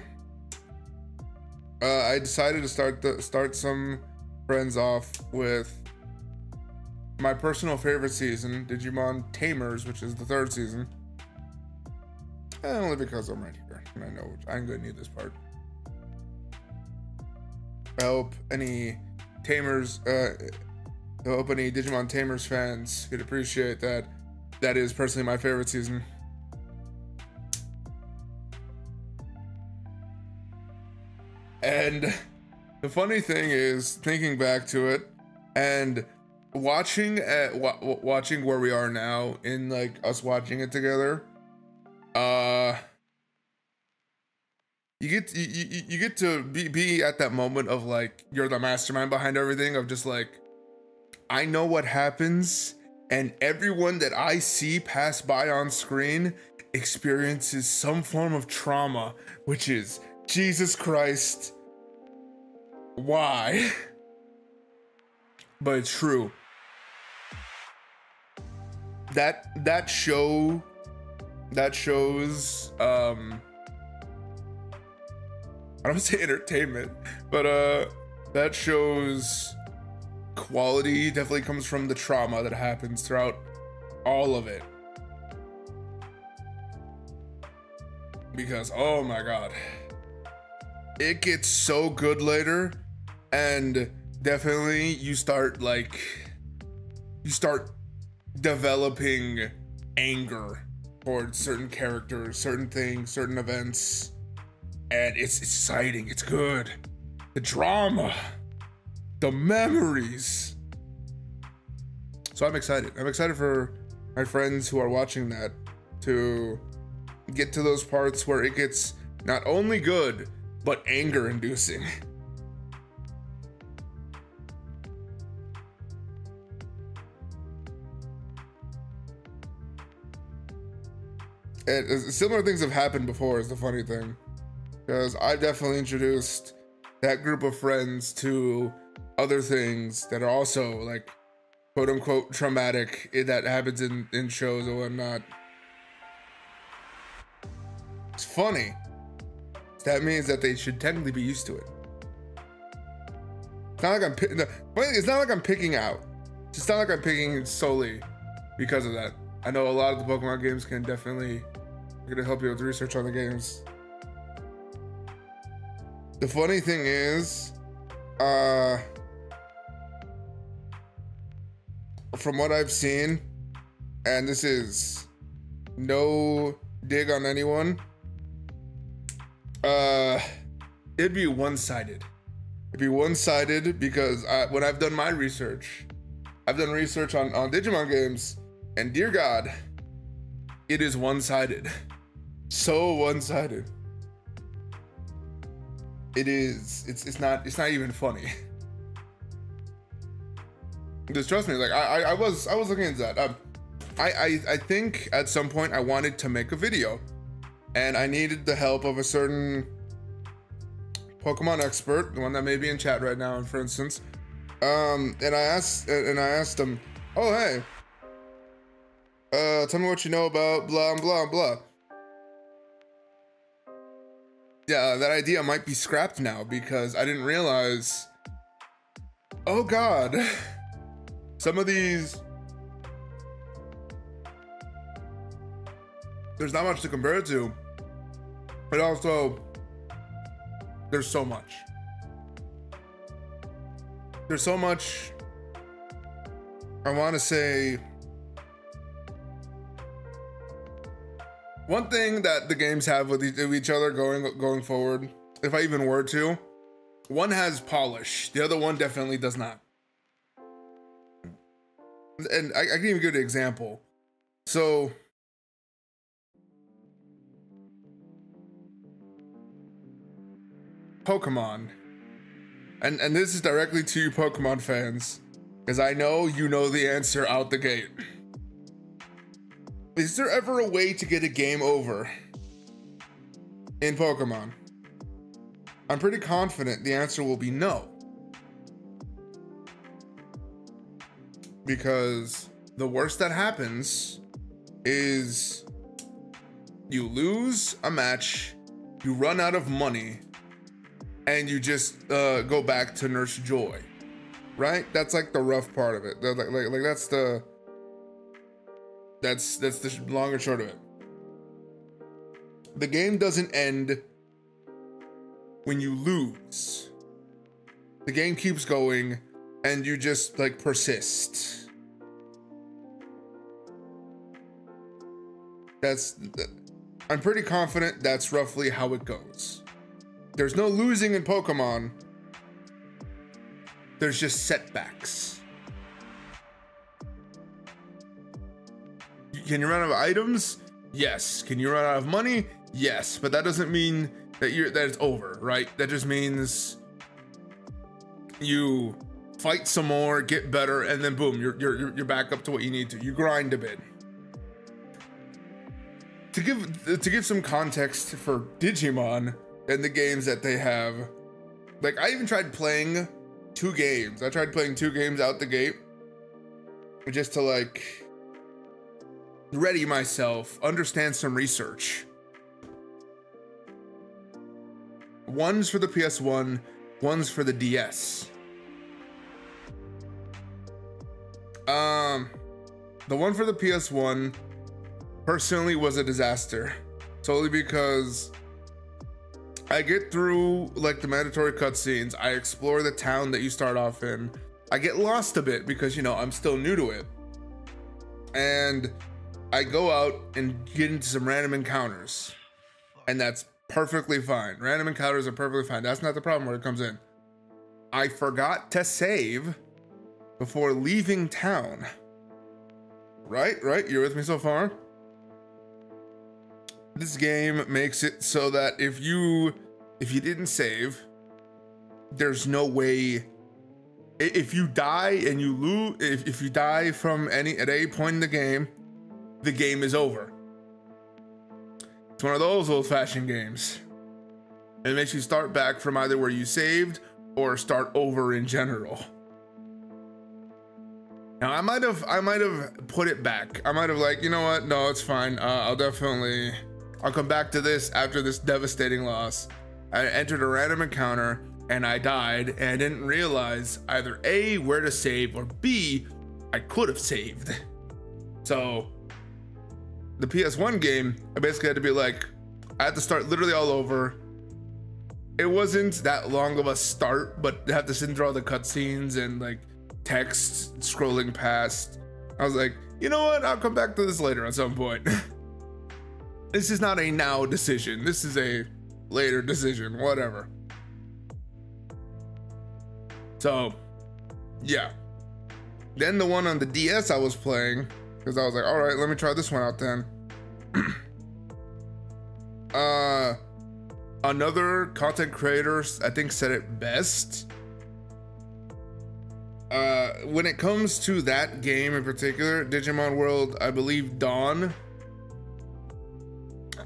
I decided to start some friends off with my personal favorite season, Digimon Tamers, which is the 3rd season. And only because I'm right here and I know I'm gonna need this part. I hope any Tamers, I hope any Digimon Tamers fans could appreciate that. That is personally my favorite season. And the funny thing is, thinking back to it and watching where we are now, in like us watching it together, you get to be at that moment of like you're the mastermind behind everything, of just like, I know what happens, and everyone that I see pass by on screen experiences some form of trauma, which is, Jesus Christ, why? But it's true. That shows I don't say entertainment, but that shows quality definitely comes from the trauma that happens throughout all of it. Because oh my god, it gets so good later, and definitely you start developing anger towards certain characters, certain things, certain events. And it's exciting, it's good. The drama, the memories. So I'm excited. I'm excited for my friends who are watching that to get to those parts where it gets not only good, but anger inducing. And similar things have happened before is the funny thing. Because I definitely introduced that group of friends to other things that are also like quote unquote traumatic that happens in shows or whatnot. It's funny. That means that they should technically be used to it. It's not like I'm picking out. It's not like I'm picking solely because of that. I know a lot of the Pokemon games can definitely gonna help you with research on the games. The funny thing is, from what I've seen, and this is no dig on anyone, it'd be one-sided. It'd be one-sided because when I've done my research, I've done research on Digimon games, and dear God, it is one-sided. So one-sided. It's not even funny. Just trust me, like I was looking into that. I think at some point I wanted to make a video, and I needed the help of a certain Pokemon expert, the one that may be in chat right now, for instance. And I asked him, oh hey, tell me what you know about blah blah blah. Yeah, that idea might be scrapped now because I didn't realize, oh God, some of these, there's not much to compare it to, but also there's so much. There's so much, I want to say, one thing that the games have with each other going forward, if I even were to, one has polish, the other one definitely does not. And I can even give an example. So, Pokemon, and this is directly to you Pokemon fans, because I know you know the answer out the gate. Is there ever a way to get a game over in Pokemon? I'm pretty confident the answer will be no. Because the worst that happens is you lose a match, you run out of money, and you just go back to Nurse Joy, right? That's like the rough part of it. Like that's the long and short of it. The game doesn't end when you lose. The game keeps going and you just like persist. I'm pretty confident that's roughly how it goes. There's no losing in Pokemon. There's just setbacks. Can you run out of items? Yes. Can you run out of money? Yes. But that doesn't mean that it's over, right? That just means you fight some more, get better, and then boom, you're back up to what you need to. You grind a bit. To give some context for Digimon and the games that they have, like I even tried playing 2 games. I tried playing 2 games out the gate just to like ready myself, understand some research. One's for the PS1, one's for the DS. The one for the PS1 personally was a disaster, solely because I get through like the mandatory cutscenes, I explore the town that you start off in, I get lost a bit because, you know, I'm still new to it, and I go out and get into some random encounters, and that's perfectly fine. Random encounters are perfectly fine. That's not the problem where it comes in. I forgot to save before leaving town. Right? You're with me so far? This game makes it so that if you didn't save, there's no way. If you die and you lose, if you die from at any point in the game is over. It's one of those old-fashioned games. It makes you start back from either where you saved or start over in general. Now I might have put it back. I might have like, you know what? No, it's fine. I'll come back to this after this devastating loss. I entered a random encounter and I died, and I didn't realize either A, where to save, or B, I could have saved. So the PS1 game, I basically had to be like, I had to start literally all over. It wasn't that long of a start, but I had to sit through all the cutscenes and like text scrolling past. I was like, you know what? I'll come back to this later at some point. This is not a now decision. This is a later decision, whatever. So, yeah. Then the one on the DS I was playing, because I was like, all right, let me try this one out then. Another content creator, I think, said it best. When it comes to that game in particular, Digimon World, I believe Dawn,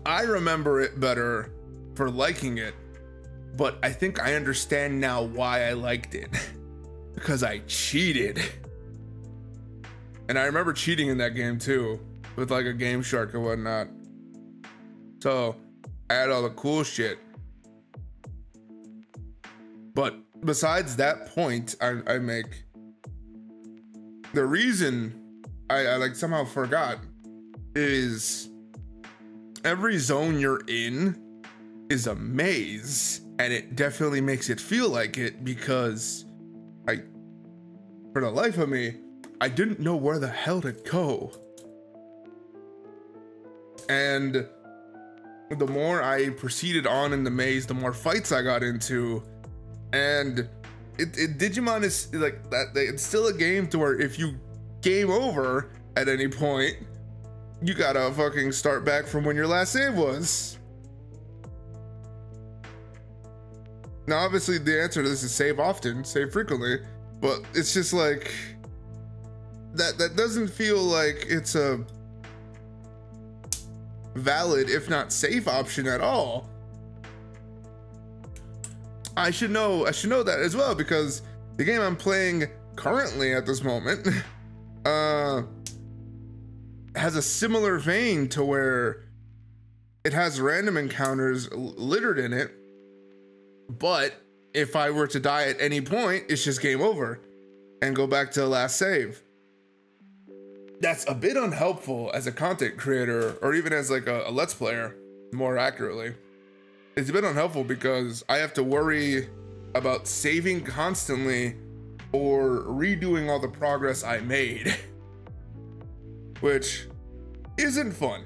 I remember it better for liking it, but I think I understand now why I liked it. Because I cheated. And I remember cheating in that game too, with like a Game Shark and whatnot. So I had all the cool shit. But besides that point I make, the reason I like somehow forgot is every zone you're in is a maze, and it definitely makes it feel like it, because for the life of me, I didn't know where the hell to go. And the more I proceeded on in the maze, the more fights I got into. And Digimon is like that. It's still a game to where if you game over at any point, you gotta fucking start back from when your last save was. Now, obviously, the answer to this is save often, save frequently, but it's just like that doesn't feel like it's a valid, if not safe, option at all. I should know that as well, because the game I'm playing currently at this moment has a similar vein to where it has random encounters littered in it, but if I were to die at any point, it's just game over and go back to the last save. That's a bit unhelpful as a content creator, or even as like a Let's Player, more accurately. It's a bit unhelpful because I have to worry about saving constantly or redoing all the progress I made, which isn't fun.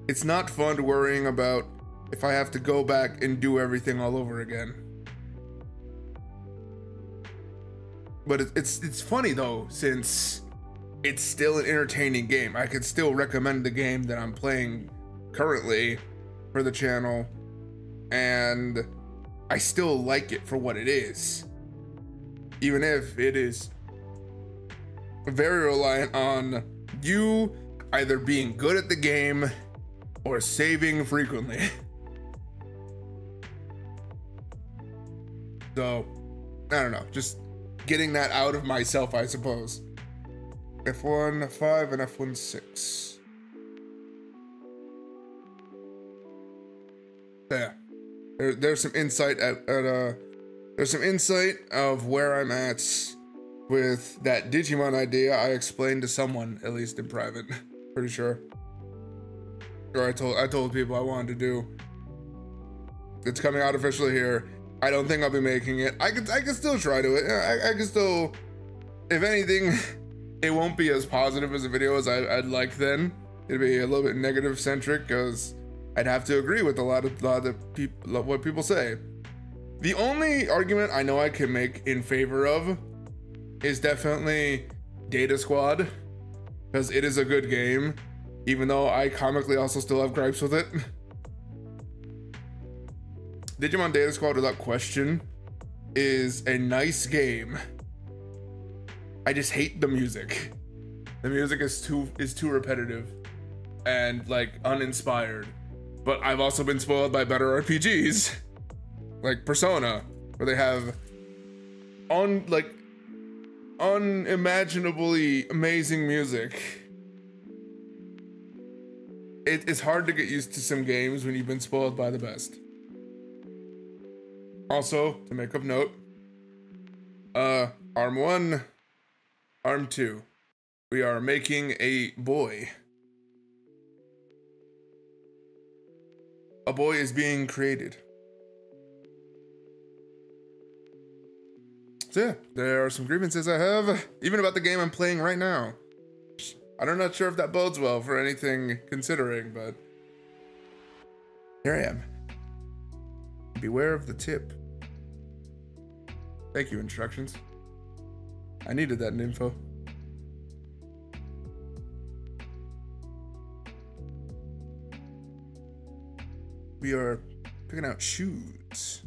It's not fun worrying about if I have to go back and do everything all over again. But it's funny though, since it's still an entertaining game. I could still recommend the game that I'm playing currently for the channel and I still like it for what it is, even if it is very reliant on you either being good at the game or saving frequently. So, I don't know, just getting that out of myself, I suppose. F1 5 and F1 6. Yeah, there's some insight there's some insight of where I'm at with that Digimon idea I explained to someone, at least in private, pretty sure. Or I told people I wanted to do. It's coming out officially here. I don't think I'll be making it. I could still try to it. I can still, if anything, it won't be as positive as a video as I'd like then. It'd be a little bit negative centric because I'd have to agree with a lot of people, what people say. The only argument I know I can make in favor of is definitely Data Squad, because it is a good game, even though I comically also still have gripes with it. Digimon Data Squad, without question, is a nice game. I just hate the music. The music is too repetitive and like uninspired. But I've also been spoiled by better RPGs, like Persona, where they have unimaginably amazing music. It's hard to get used to some games when you've been spoiled by the best. Also, to make of note, Arm 1, Arm 2, we are making a boy. A boy is being created. So yeah, there are some grievances I have, even about the game I'm playing right now. I'm not sure if that bodes well for anything considering, but here I am. Beware of the tip. Thank you, instructions. I needed that info. We are picking out shoes.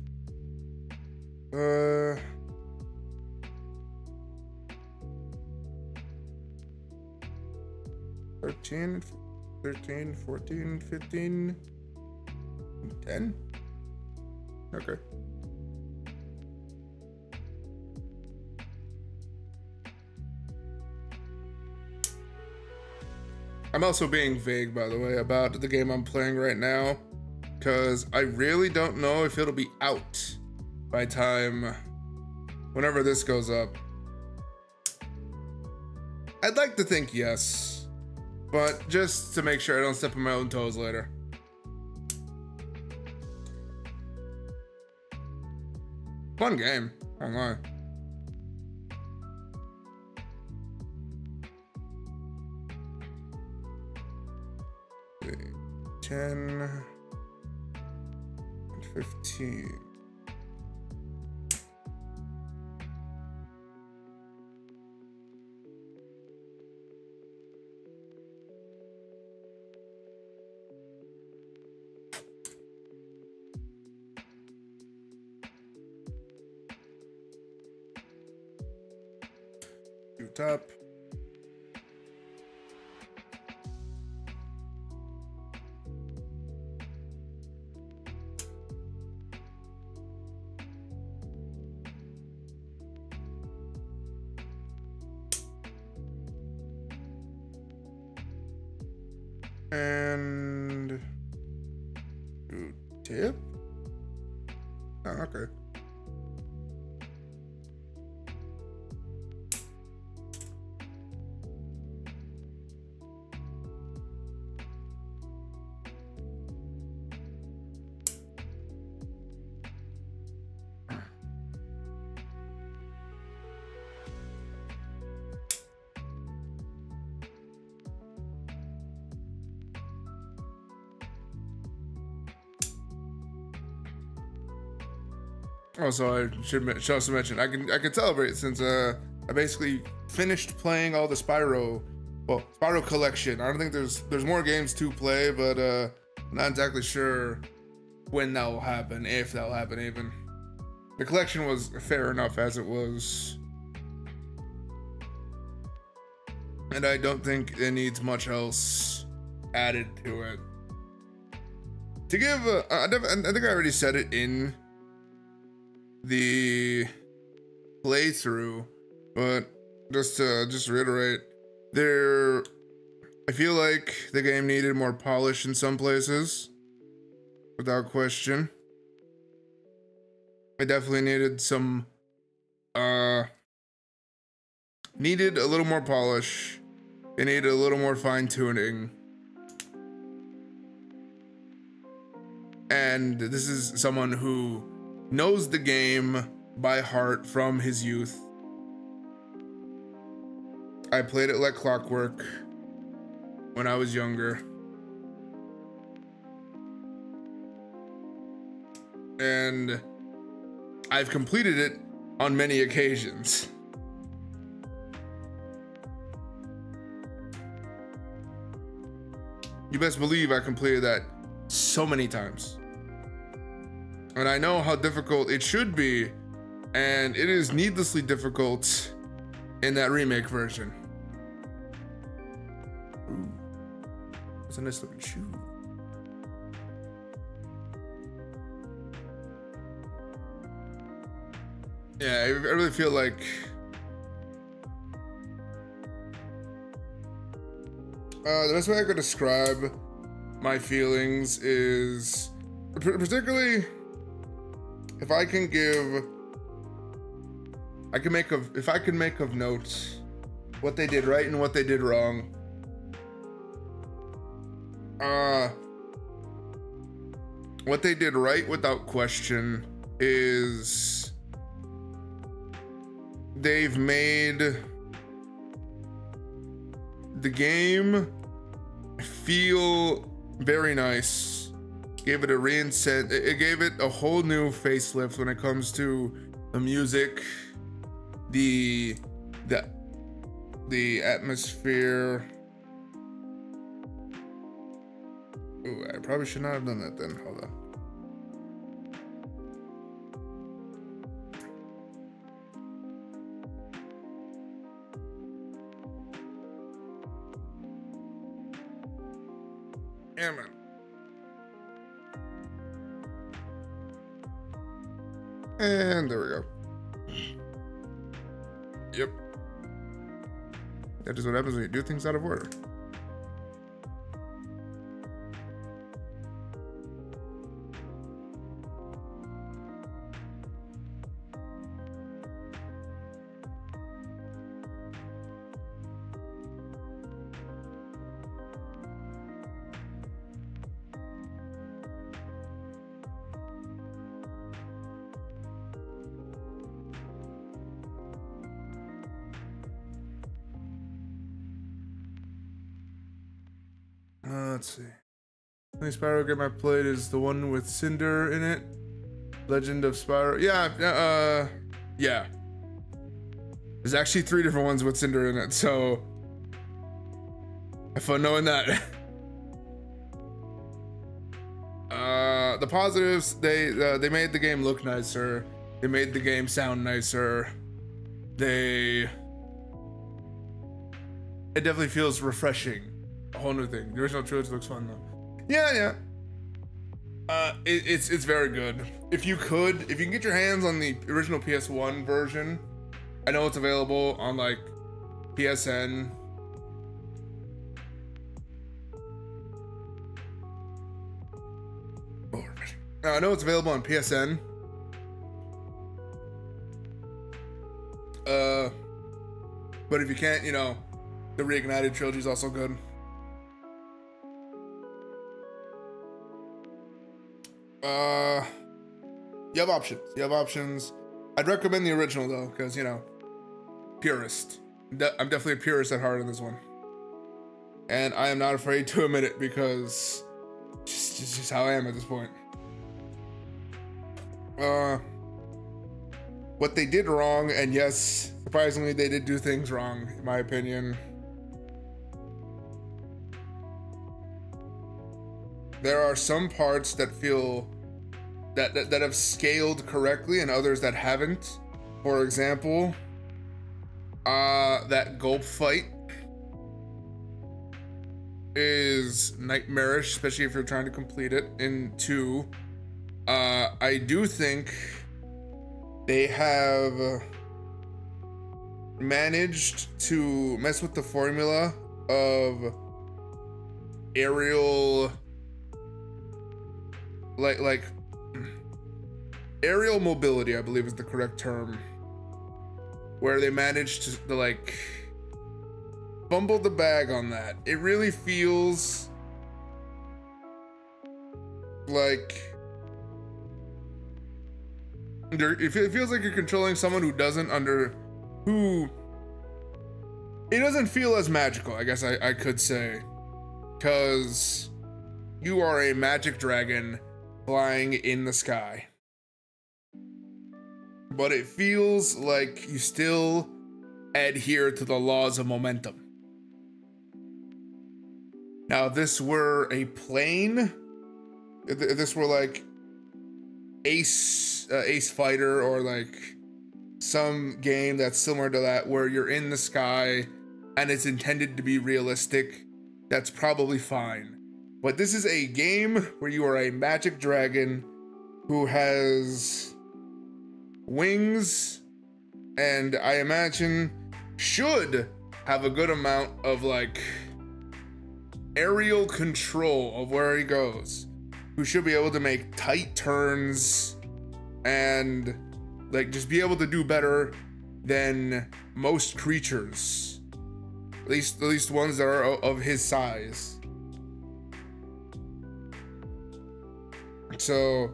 13, 13, 14, 15, 10? Okay. I'm also being vague, by the way, about the game I'm playing right now, because I really don't know if it'll be out by time whenever this goes up. I'd like to think yes, but just to make sure I don't step on my own toes later. Fun game, I won't lie. Okay, 10 and 15. Top. And tip? Oh, okay. Also, I should also mention I can celebrate since I basically finished playing all the Spyro collection. I don't think there's more games to play, but I'm not exactly sure when that will happen, if that will happen even. The collection was fair enough as it was. And I don't think it needs much else added to it. To give, I think I already said it in the playthrough, but just to reiterate, I feel like the game needed more polish in some places, without question. I definitely needed some, needed a little more polish. It needed a little more fine tuning. And this is someone who knows the game by heart from his youth. I played it like clockwork when I was younger. And I've completed it on many occasions. You best believe I completed that so many times. And I know how difficult it should be, and it is needlessly difficult in that remake version. Ooh, that's a nice looking shoe. Yeah, I really feel like the best way I could describe my feelings is, particularly if I can give, if I can make of note what they did right and what they did wrong. What they did right without question is they've made the game feel very nice. Gave it a reset. It gave it a whole new facelift when it comes to the music, the atmosphere. Ooh, I probably should not have done that then. Hold on. Yeah, man. And there we go. Yep. That is what happens when you do things out of order. Let's see. The only Spyro game I played is the one with Cinder in it. Legend of Spyro. Yeah, yeah. There's actually 3 different ones with Cinder in it, so have fun knowing that. The positives, they made the game look nicer. They made the game sound nicer. It definitely feels refreshing. A whole new thing. The original trilogy looks fun though. Yeah. It's very good. If you can get your hands on the original PS1 version, I know it's available on like PSN. I know it's available on PSN. But if you can't, you know, the Reignited trilogy is also good. You have options. I'd recommend the original though, because, you know, purist. I'm definitely a purist at heart in this one. And I am not afraid to admit it, because just how I am at this point. What they did wrong, and yes, surprisingly, they did do things wrong, in my opinion. There are some parts that feel that have scaled correctly and others that haven't. For example, that gulp fight is nightmarish, especially if you're trying to complete it in 2. I do think they have managed to mess with the formula of aerial, like aerial mobility, I believe is the correct term, where they managed to like fumble the bag on that. It really feels like it feels like you're controlling someone who doesn't it doesn't feel as magical, I guess I could say, because you are a magic dragon flying in the sky, but it feels like you still adhere to the laws of momentum. Now, if this were a plane, if this were like Ace Fighter or like some game that's similar to that, where you're in the sky and it's intended to be realistic, that's probably fine. But this is a game where you are a magic dragon who has wings, and I imagine should have a good amount of like aerial control of where he goes, who should be able to make tight turns and like just be able to do better than most creatures, at least ones that are of his size. So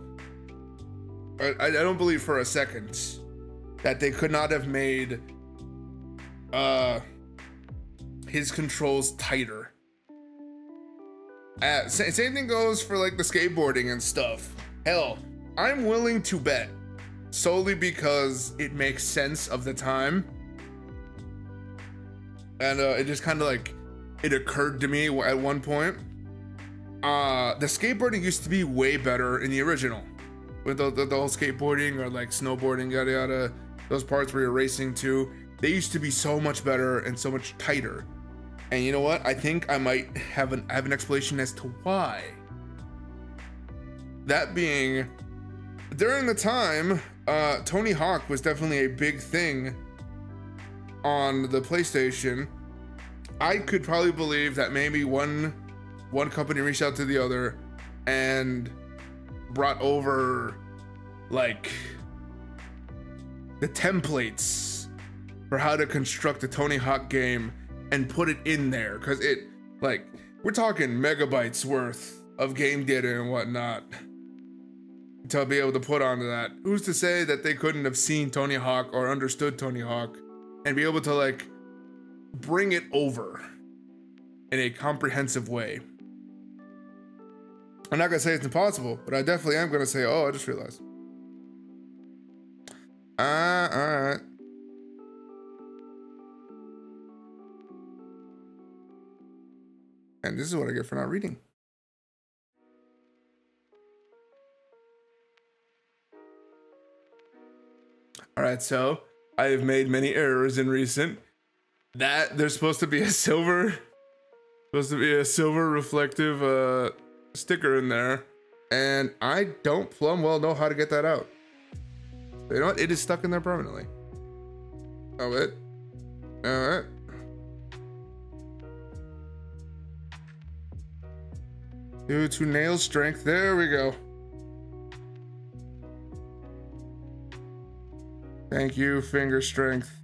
I don't believe for a second that they could not have made his controls tighter. Same thing goes for like the skateboarding and stuff. Hell, I'm willing to bet, solely because it makes sense of the time, and it just kind of like it occurred to me at one point, the skateboarding used to be way better in the original, with the whole skateboarding or like snowboarding, yada yada, those parts where you're racing too, they used to be so much better and so much tighter. And you know what? I think I might have an explanation as to why. That being, during the time, Tony Hawk was definitely a big thing on the PlayStation. I could probably believe that maybe one company reached out to the other and brought over like the templates for how to construct a Tony Hawk game and put it in there, because it, like, we're talking megabytes worth of game data and whatnot to be able to put onto that. Who's to say that they couldn't have seen Tony Hawk or understood Tony Hawk and be able to like bring it over in a comprehensive way? I'm not gonna say it's impossible, but I definitely am gonna say, oh, I just realized. All right. And this is what I get for not reading. All right, so I have made many errors in recent. That there's supposed to be a silver reflective sticker in there, and I don't plumb well know how to get that out. So you know what? It is stuck in there permanently. Oh, it. All right. Due to nail strength. There we go. Thank you, finger strength.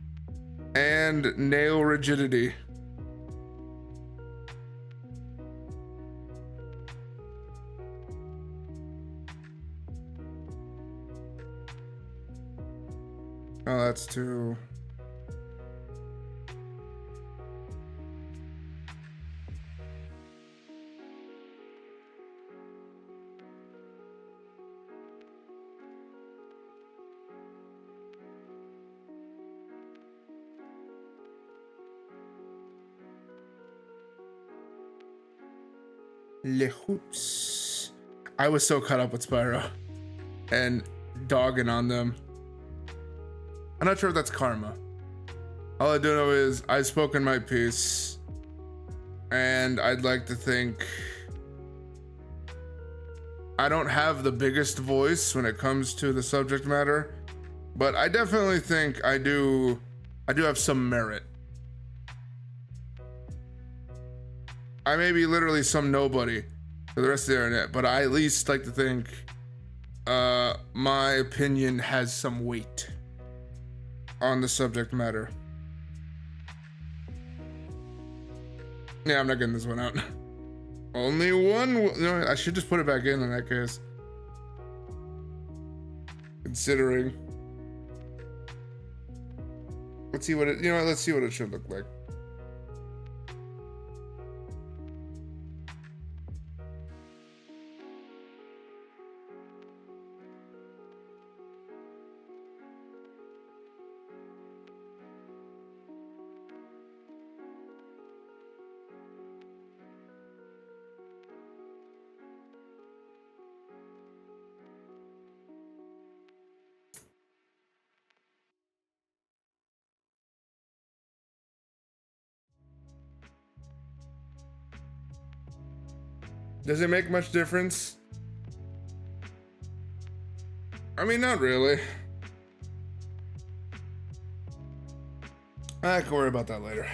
And nail rigidity. Oh, that's too... Le Hoops. I was so caught up with Spyro. and dogging on them. I'm not sure if that's karma. All I do know is I've spoken my piece, and I'd like to think I don't have the biggest voice when it comes to the subject matter, but I definitely think I do have some merit. I may be literally some nobody for the rest of the internet, but I at least like to think my opinion has some weight on the subject matter. Yeah, I'm not getting this one out. Only one. No, I should just put it back in that case. Considering. Let's see what it. You know, let's see what it should look like. Does it make much difference? I mean, not really. I can worry about that later.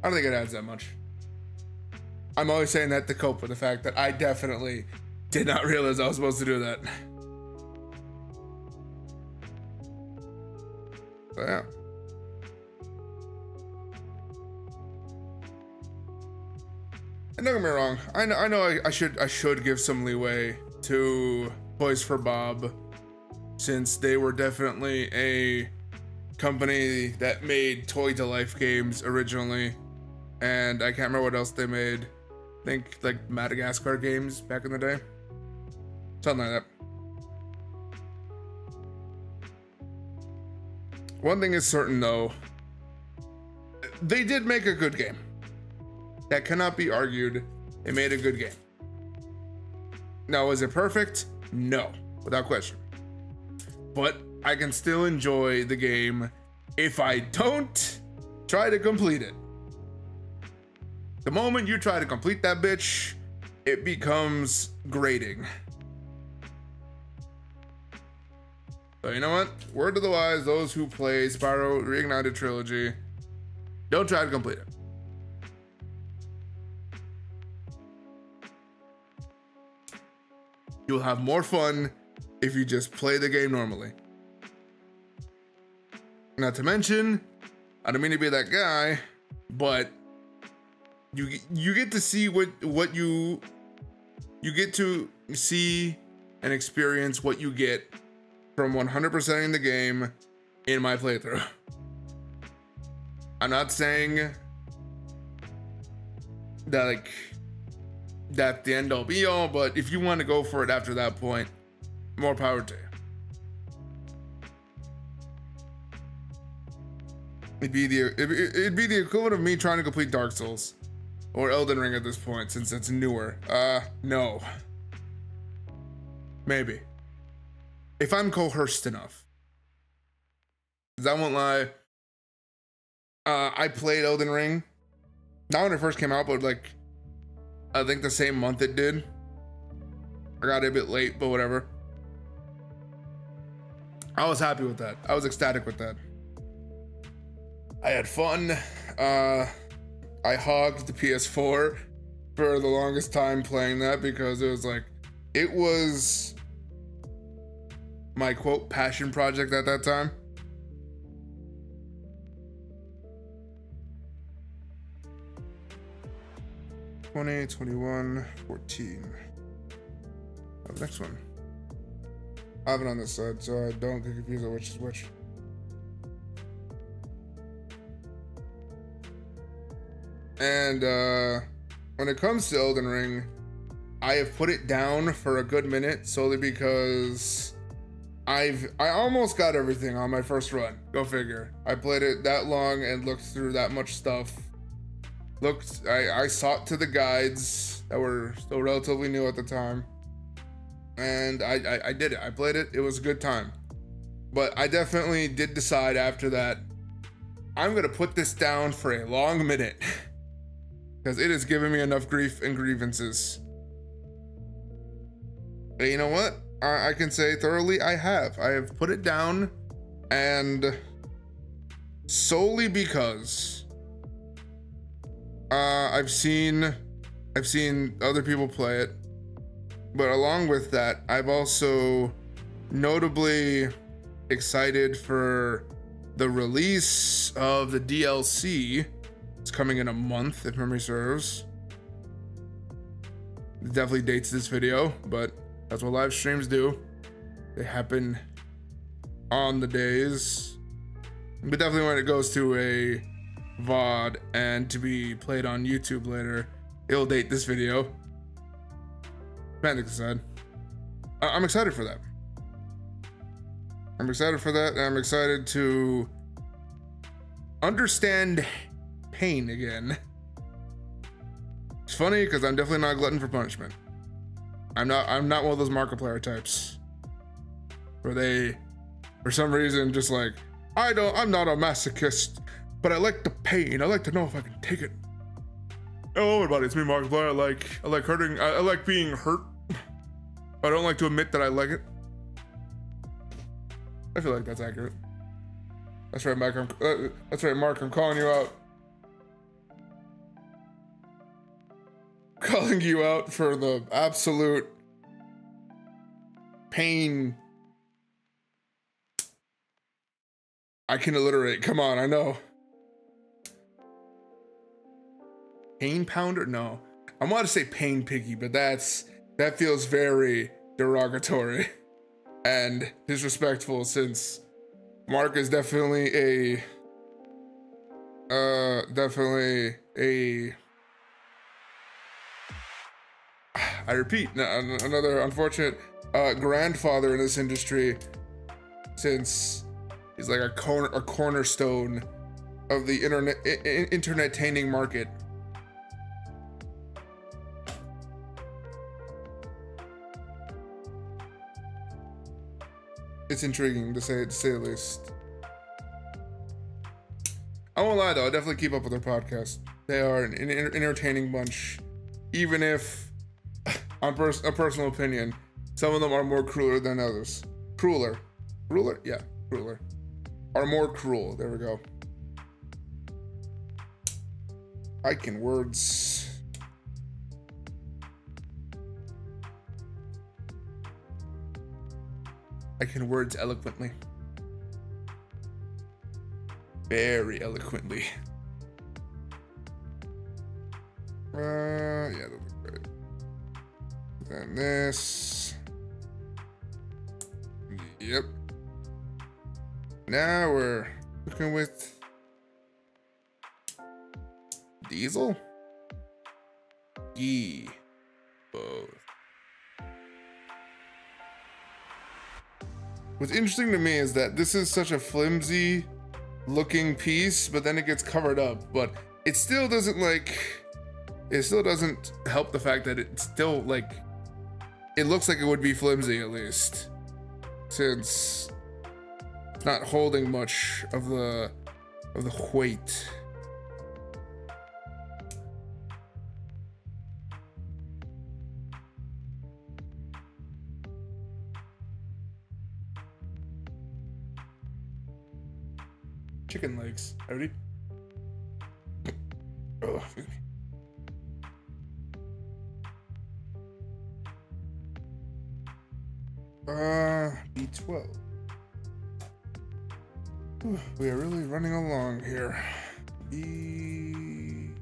I don't think it adds that much. I'm always saying that to cope with the fact that I definitely did not realize I was supposed to do that. So yeah. And don't get me wrong, I know I should give some leeway to Toys for Bob, since they were definitely a company that made Toy to Life games originally, and I can't remember what else they made. I think like Madagascar games back in the day, something like that. One thing is certain though, they did make a good game. That cannot be argued. They made a good game. Now, is it perfect? No, without question. But I can still enjoy the game if I don't try to complete it. The moment you try to complete that bitch, it becomes grating. So you know what? Word to the wise, those who play Spyro Reignited Trilogy, don't try to complete it. You'll have more fun if you just play the game normally. Not to mention, I don't mean to be that guy, but you get to see what you get to see and experience what you get from 100%ing the game in my playthrough. I'm not saying that like that's the end all be all, but if you want to go for it after that point, more power to you. It'd be the equivalent of me trying to complete Dark Souls or Elden Ring at this point, since it's newer. No. Maybe. If I'm coerced enough. 'Cause I won't lie. I played Elden Ring. Not when it first came out, but like, I think the same month it did. I got it a bit late, but whatever. I was happy with that. I was ecstatic with that. I had fun. I hogged the PS4 for the longest time playing that, because it was like, it was my quote passion project at that time. '20, 21, 14. Oh, the next one. I have it on this side, so I don't get confused on which is which. And when it comes to Elden Ring, I have put it down for a good minute, solely because I almost got everything on my first run. Go figure. I played it that long and looked through that much stuff. I sought to the guides that were still relatively new at the time. And I did it. I played it. It was a good time. But I definitely did decide after that, I'm going to put this down for a long minute. Because it has given me enough grief and grievances. And you know what? I can say thoroughly I have. I have put it down, and solely because I've seen other people play it, but along with that, I've also notably excited for the release of the DLC. It's coming in a month, if memory serves. It definitely dates this video, but that's what live streams do. They happen on the days. But definitely when it goes to a VOD and to be played on YouTube later, it'll date this video. Panic aside, I'm excited for that. I'm excited for that, and I'm excited to understand pain again. It's funny because I'm definitely not a glutton for punishment. I'm not one of those Markiplier types where they, for some reason, just like, I'm not a masochist, but I like the pain. I like to know if I can take it. Oh, everybody, it's me, Markiplier. I like hurting. I like being hurt. I don't like to admit that I like it. I feel like that's accurate. That's right, Mark. That's right, Mark. I'm calling you out. Calling you out for the absolute pain. I can alliterate. Come on, I know. Pain pounder? No. I want to say pain piggy, but that feels very derogatory and disrespectful, since Mark is definitely I repeat, another unfortunate grandfather in this industry, since he's like a cornerstone of the internet-taining market. It's intriguing to say the least. I won't lie though, I definitely keep up with their podcast. They are an entertaining bunch, even if, on a personal opinion, some of them are more crueler than others. Crueler? Yeah, crueler. Are more cruel. There we go. I can words. I can words eloquently. Very eloquently. Yeah, that looks great. Then this. Yep. Now we're looking with Diesel? Both. What's interesting to me is that this is such a flimsy looking piece, but then it gets covered up, but it still doesn't help the fact that it's still like, it looks like it would be flimsy at least, since it's not holding much of the weight. Chicken legs. Ready? Oh, excuse me. B12. We are really running along here. B12.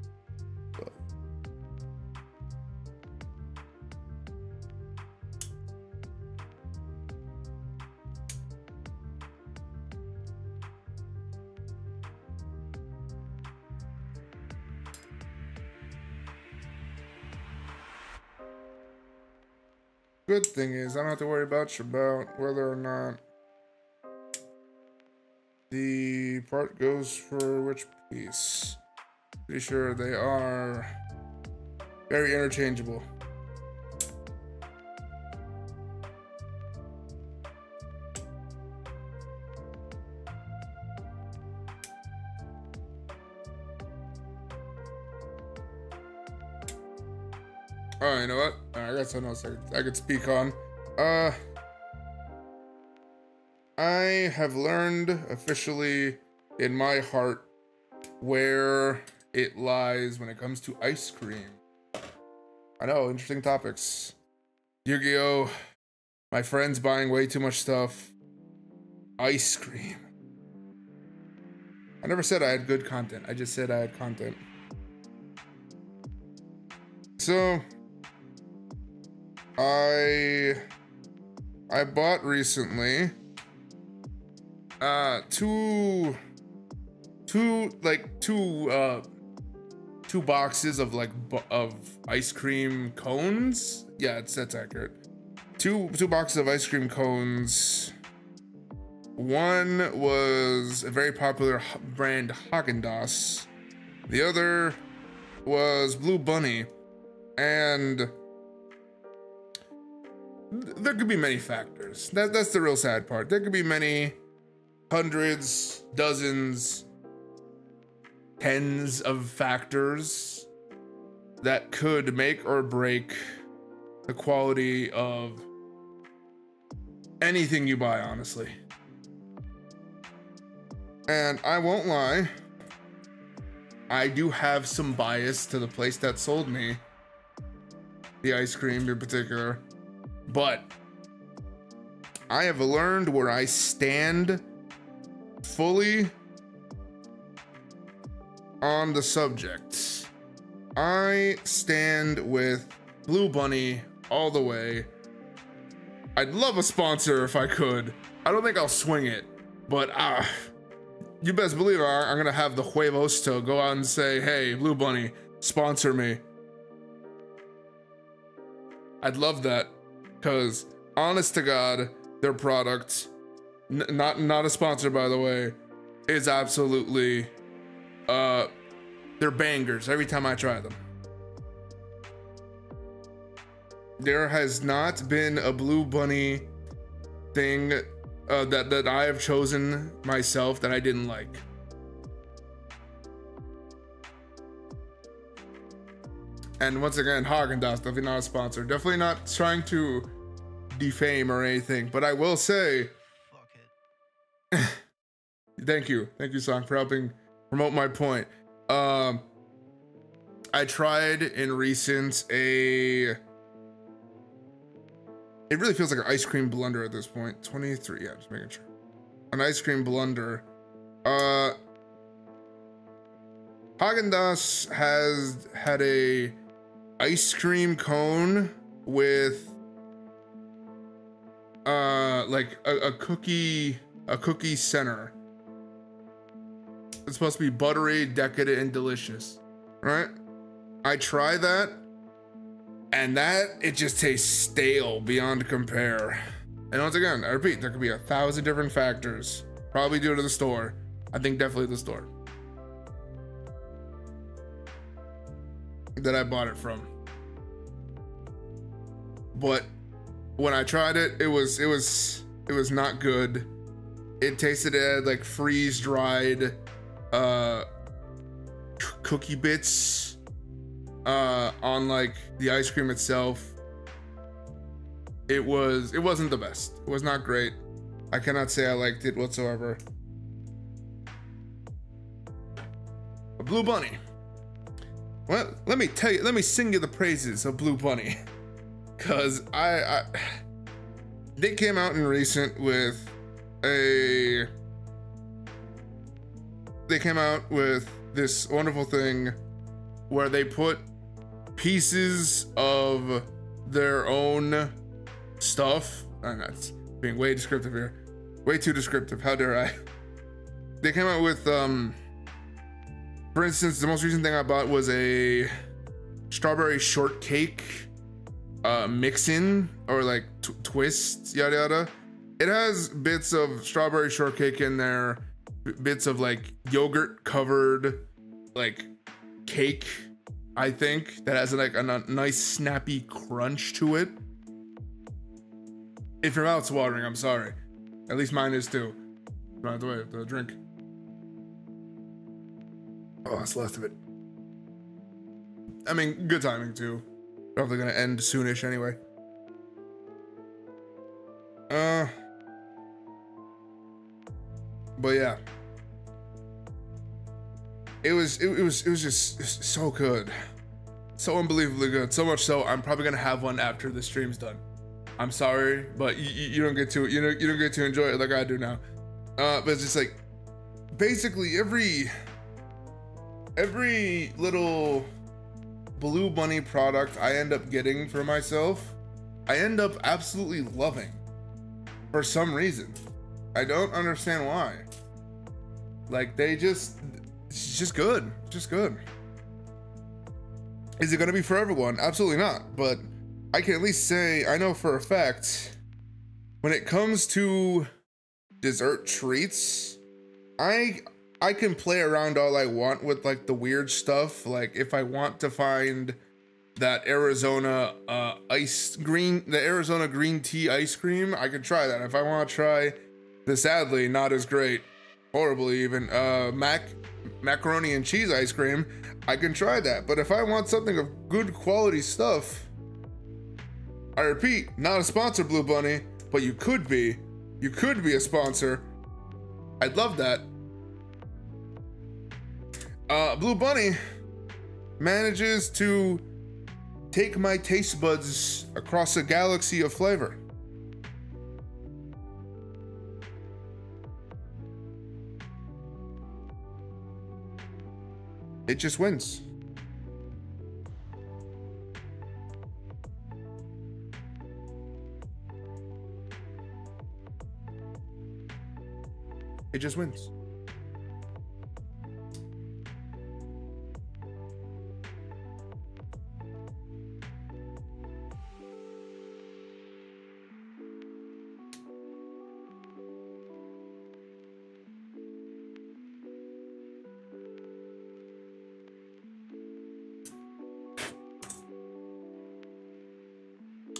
Good thing is I don't have to worry about whether or not the part goes for which piece. Pretty sure they are Very interchangeable. Oh, you know what? I got something else I could speak on. I have learned officially in my heart where it lies when it comes to ice cream. I know, interesting topics. Yu-Gi-Oh! My friends buying way too much stuff. Ice cream. I never said I had good content. I just said I had content. So, I bought recently two boxes of of ice cream cones. Yeah, that's accurate. Two boxes of ice cream cones. One was a very popular brand, Häagen-Dazs. The other was Blue Bunny, and there could be many factors. That's the real sad part. There could be many, hundreds, dozens, tens of factors that could make or break the quality of anything you buy, honestly. And I won't lie, I do have some bias to the place that sold me the ice cream in particular, but I have learned where I stand fully on the subject. I stand with Blue Bunny all the way. I'd love a sponsor if I could. I don't think I'll swing it, but you best believe I'm gonna have the huevos to go out and say, hey, Blue Bunny, sponsor me. I'd love that, because honest to God, their product, not a sponsor by the way, is absolutely, they're bangers every time I try them. There has not been a Blue Bunny thing that I have chosen myself that I didn't like. And once again, Häagen-Dazs, definitely not a sponsor. Definitely not trying to defame or anything, but I will say, thank you, Song, for helping promote my point. I tried in recent it really feels like an ice cream blender at this point. 23, yeah, just making sure. An ice cream blender. Häagen-Dazs has had a ice cream cone with like a cookie center. It's supposed to be buttery, decadent, and delicious, right? I try that, and it just tastes stale beyond compare. And once again, I repeat, there could be 1,000 different factors. Probably due to the store. I think definitely the store that I bought it from. But when I tried it, it was not good. It tasted like freeze-dried cookie bits on like the ice cream itself. It wasn't the best. It was not great. I cannot say I liked it whatsoever. Blue Bunny. Well, let me tell you, let me sing you the praises of Blue Bunny. Cause they came out in recent with they came out with this wonderful thing where they put pieces of their own stuff, and that's being way descriptive here, way too descriptive, how dare I. They came out with for instance, the most recent thing I bought was a strawberry shortcake mix-in, or like twist, yada yada. It has bits of strawberry shortcake in there, bits of like yogurt covered like cake I think, that has like a nice snappy crunch to it. If your mouth's watering, I'm sorry. At least mine is too. By the way, the drink. Oh, that's left of it. I mean, good timing too. Probably gonna end soonish anyway. But yeah. It was just so good. So unbelievably good. So much so I'm probably gonna have one after the stream's done. I'm sorry, but you don't get to, you don't get to enjoy it like I do now. But it's just like basically every little Blue Bunny product I end up getting for myself, I end up absolutely loving for some reason. I don't understand why. Like it's just good, just good. Is it gonna be for everyone? Absolutely not. But I can at least say I know for a fact when it comes to dessert treats, I can play around all I want with like the weird stuff. Like if I want to find that Arizona Arizona green tea ice cream, I can try that. If I want to try the sadly not as great, horribly even, macaroni and cheese ice cream, I can try that. But if I want something of good quality stuff, I repeat, not a sponsor, Blue Bunny, but you could be a sponsor. I'd love that. Blue Bunny manages to take my taste buds across a galaxy of flavor. It just wins. It just wins.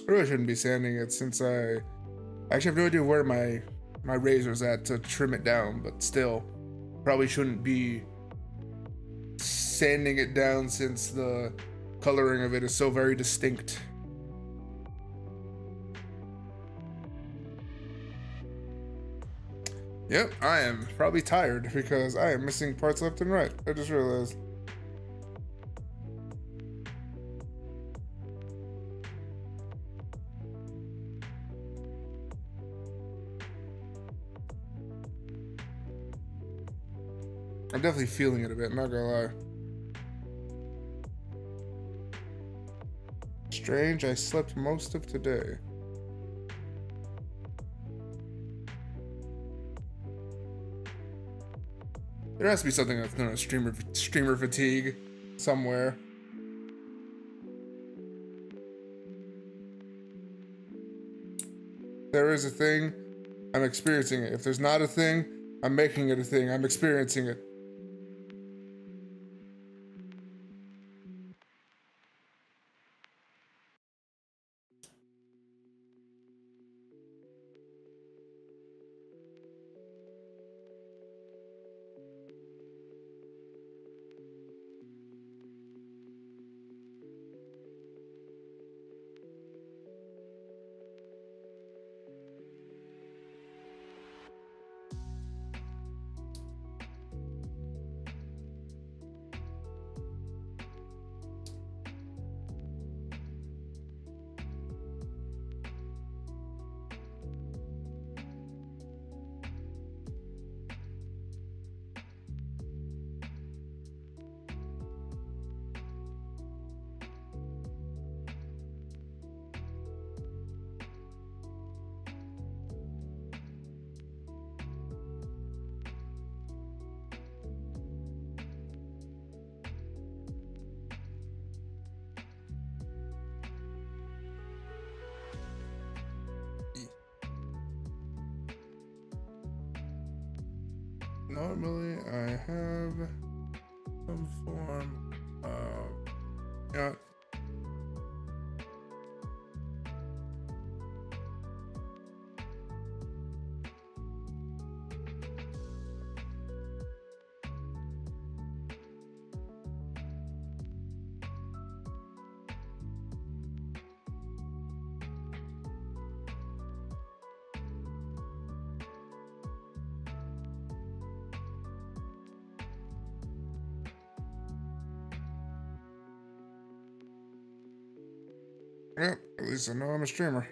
I really shouldn't be sanding it since I actually have no idea where my razor's at to trim it down, but still probably shouldn't be sanding it down since the coloring of it is so very distinct. Yep, I am probably tired because I am missing parts left and right. I just realized. I'm definitely feeling it a bit, not gonna lie. Strange, I slept most of today. There has to be something that's known as streamer fatigue somewhere. There is a thing, I'm experiencing it. If there's not a thing, I'm making it a thing. I'm experiencing it. Normally, I have some form of Yeah. Yep, at least I know I'm a streamer.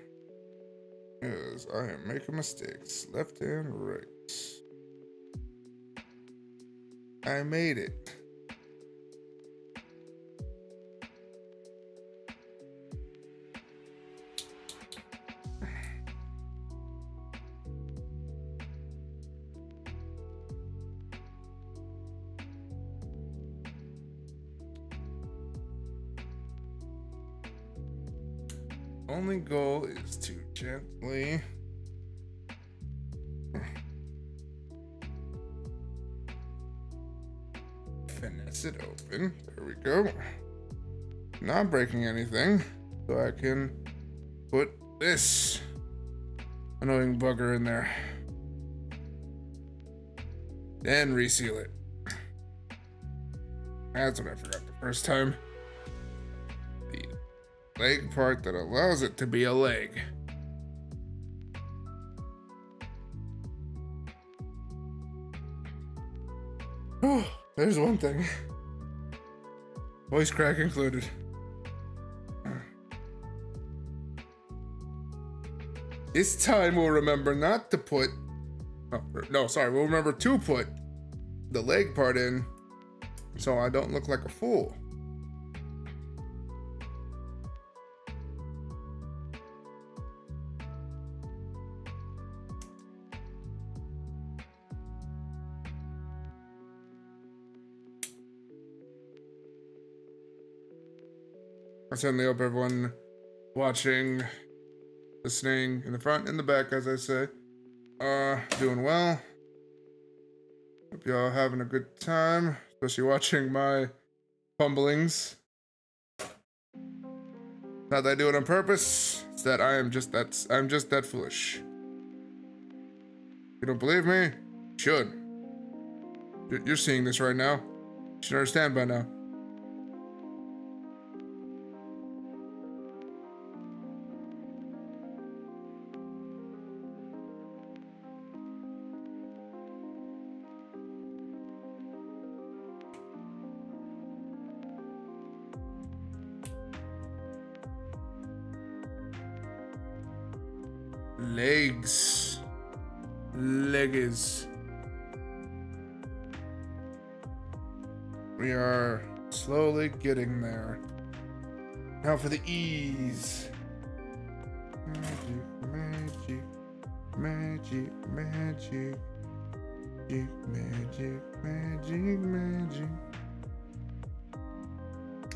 Yes, I am making mistakes left and right. I made it. Only goal is to gently finesse it open. There we go. Not breaking anything, so I can put this annoying bugger in there. Then reseal it. That's what I forgot the first time. The leg part that allows it to be a leg. Oh, there's one thing. Voice crack included. This time we'll remember not to put... we'll remember to put the leg part in so I don't look like a fool. I certainly hope everyone watching, listening in the front and the back, as I say, doing well. Hope y'all having a good time, especially watching my fumblings. Not that I do it on purpose, it's that I'm just that foolish. You don't believe me? You should. You're seeing this right now. You should understand by now. Legs. We are slowly getting there. Now for the E's. Magic.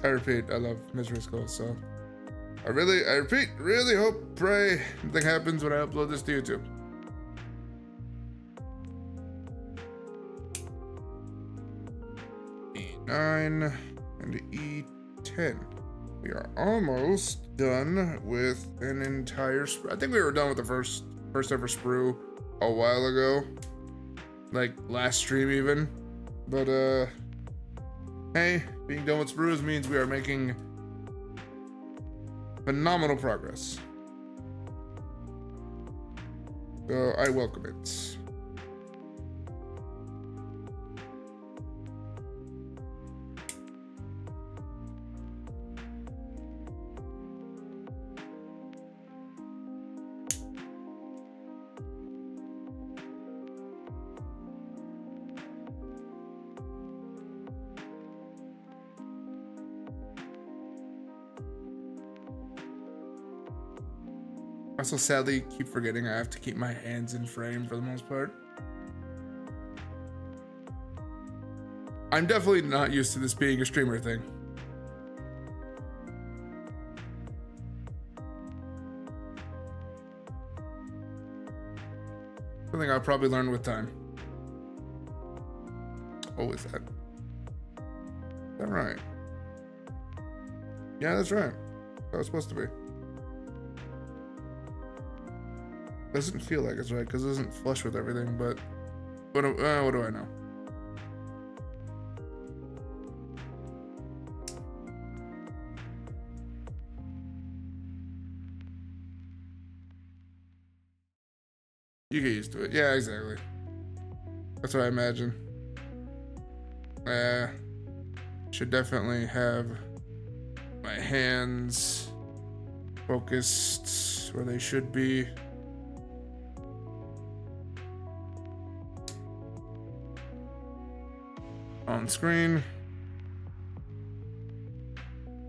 I repeat, I love Misery Skull, so I really hope, pray, nothing happens when I upload this to YouTube. E9 and E10. We are almost done with an entire sprue. I think we were done with the first ever sprue a while ago, like last stream even. But hey, being done with sprues means we are making phenomenal progress. So I welcome it. I also sadly keep forgetting I have to keep my hands in frame for the most part. I'm definitely not used to this being a streamer thing. Something I'll probably learn with time. Oh, is that right? Yeah, that's right. That was supposed to be. Doesn't feel like it's right because it doesn't flush with everything, but what do I know? You get used to it. Yeah, exactly. That's what I imagine. Should definitely have my hands focused where they should be. On screen.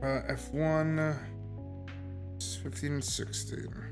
F1 15 and 16.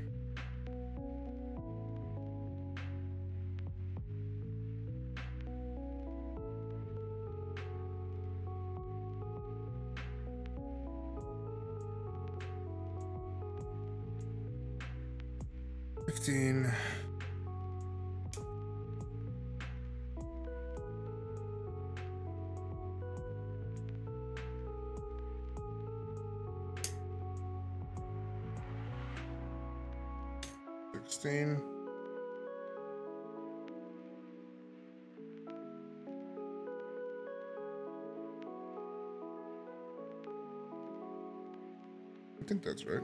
I think that's right.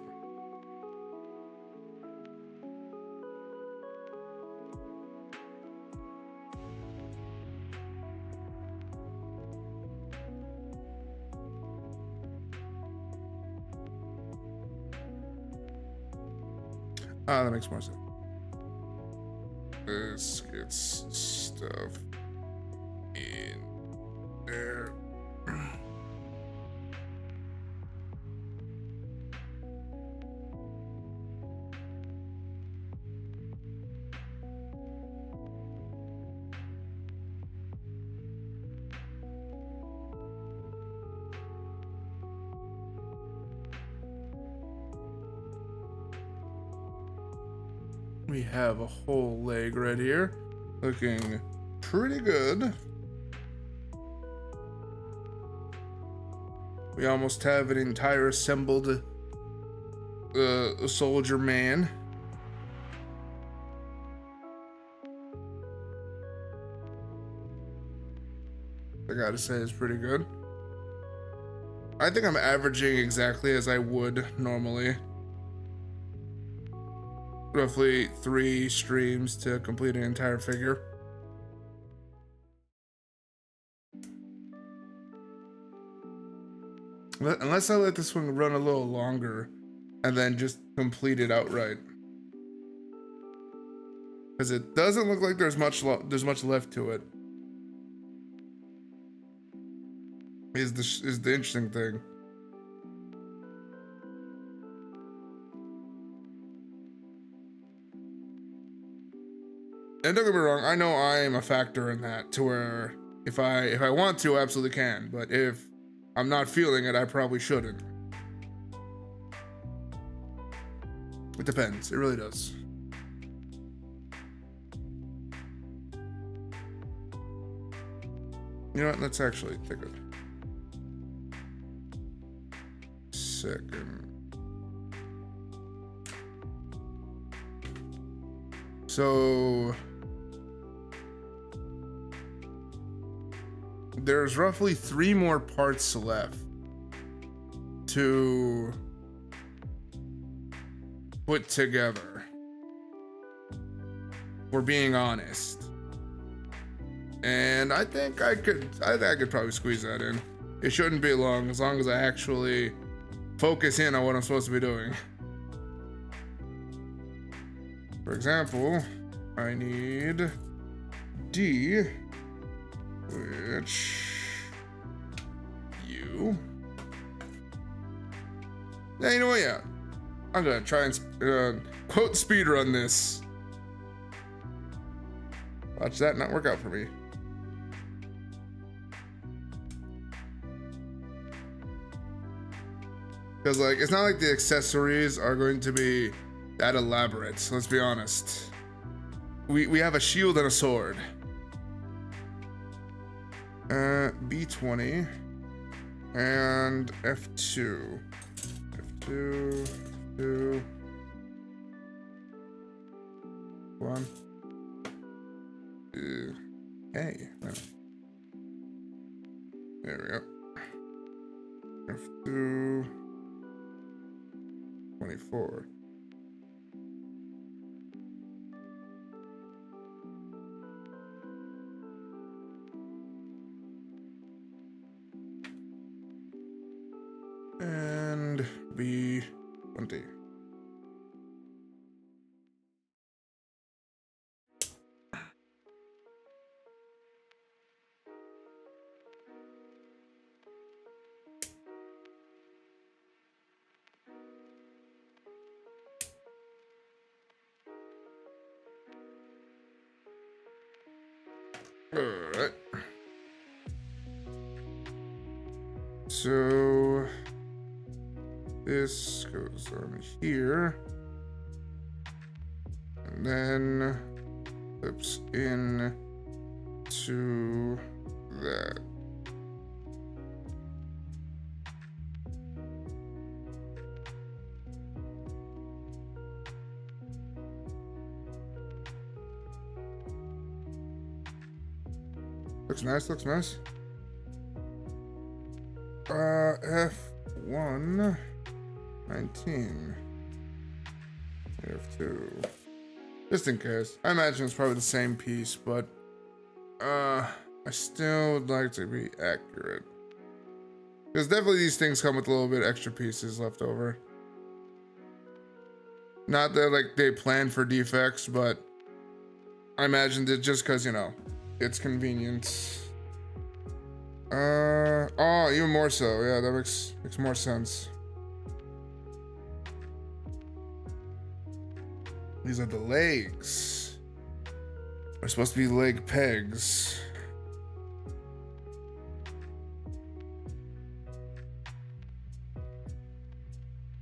Ah, that makes more sense. This gets stuff in there. We have a whole leg right here, looking pretty good. We almost have an entire assembled soldier man. I gotta say, it's pretty good. I think I'm averaging exactly as I would normally. Roughly 3 streams to complete an entire figure. Unless I let this one run a little longer and then just complete it outright. Because it doesn't look like there's much left to it. Is the interesting thing. And don't get me wrong, I know I'm a factor in that, to where if I want to, I absolutely can. But if I'm not feeling it, I probably shouldn't. It depends. It really does. You know what? Let's actually take a second. So there's roughly 3 more parts left to put together. We're being honest. And I think I could probably squeeze that in. It shouldn't be long as I actually focus in on what I'm supposed to be doing. For example, I need D, which you. Yeah, you know what? Yeah, I'm gonna try and quote speedrun this. Watch that not work out for me. Because like, it's not like the accessories are going to be that elaborate, so let's be honest. We have a shield and a sword. B20 and F2. 2, 2, 1. Hey. There we go. F2, 24. And B20. Alright. So this goes on here. And then flips in to that. Looks nice, looks nice. F1, 19. F2. Just in case. I imagine it's probably the same piece, but I still would like to be accurate. Because definitely these things come with a little bit extra pieces left over. Not that like they plan for defects, but I imagined it just because, you know, it's convenient. Oh, even more so. Yeah, that makes more sense. These are the legs. They're supposed to be leg pegs.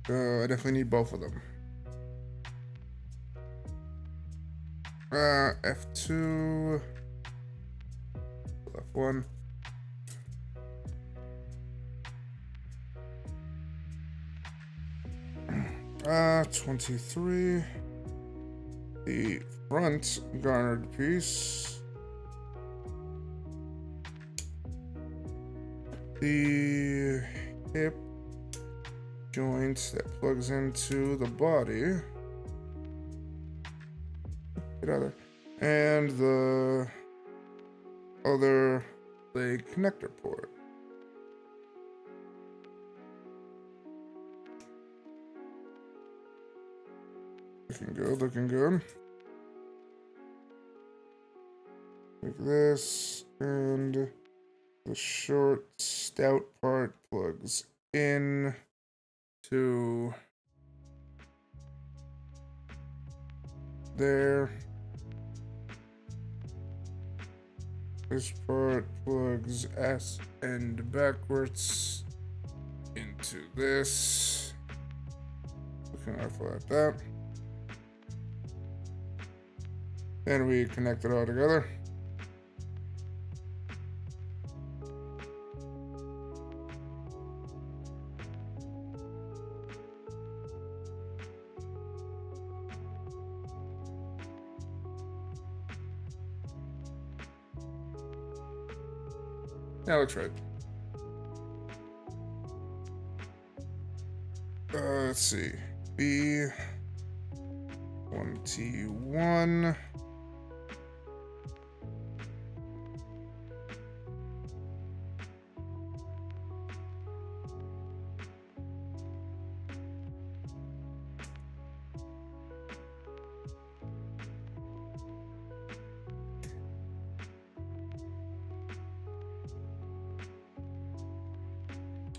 I definitely need both of them. F2. F1. $23. The front garnered piece. The hip joint that plugs into the body. Get out of there. And the other leg connector port. Looking good, looking good. Like this, and the short stout part plugs in to there. This part plugs ass end backwards into this. Looking out for that. Then we connect it all together. That looks right. Let's see. B1T1.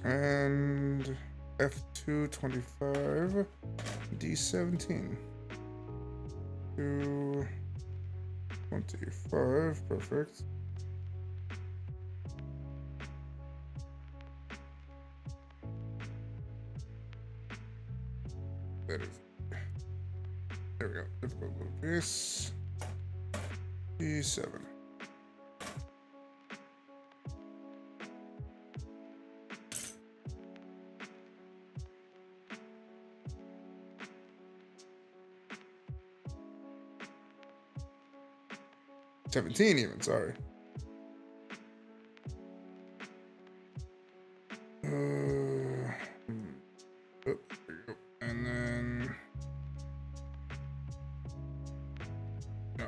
And F225, D17. 225, perfect. That is. There we go. Difficult little piece. D7. 17 even, sorry. And then no.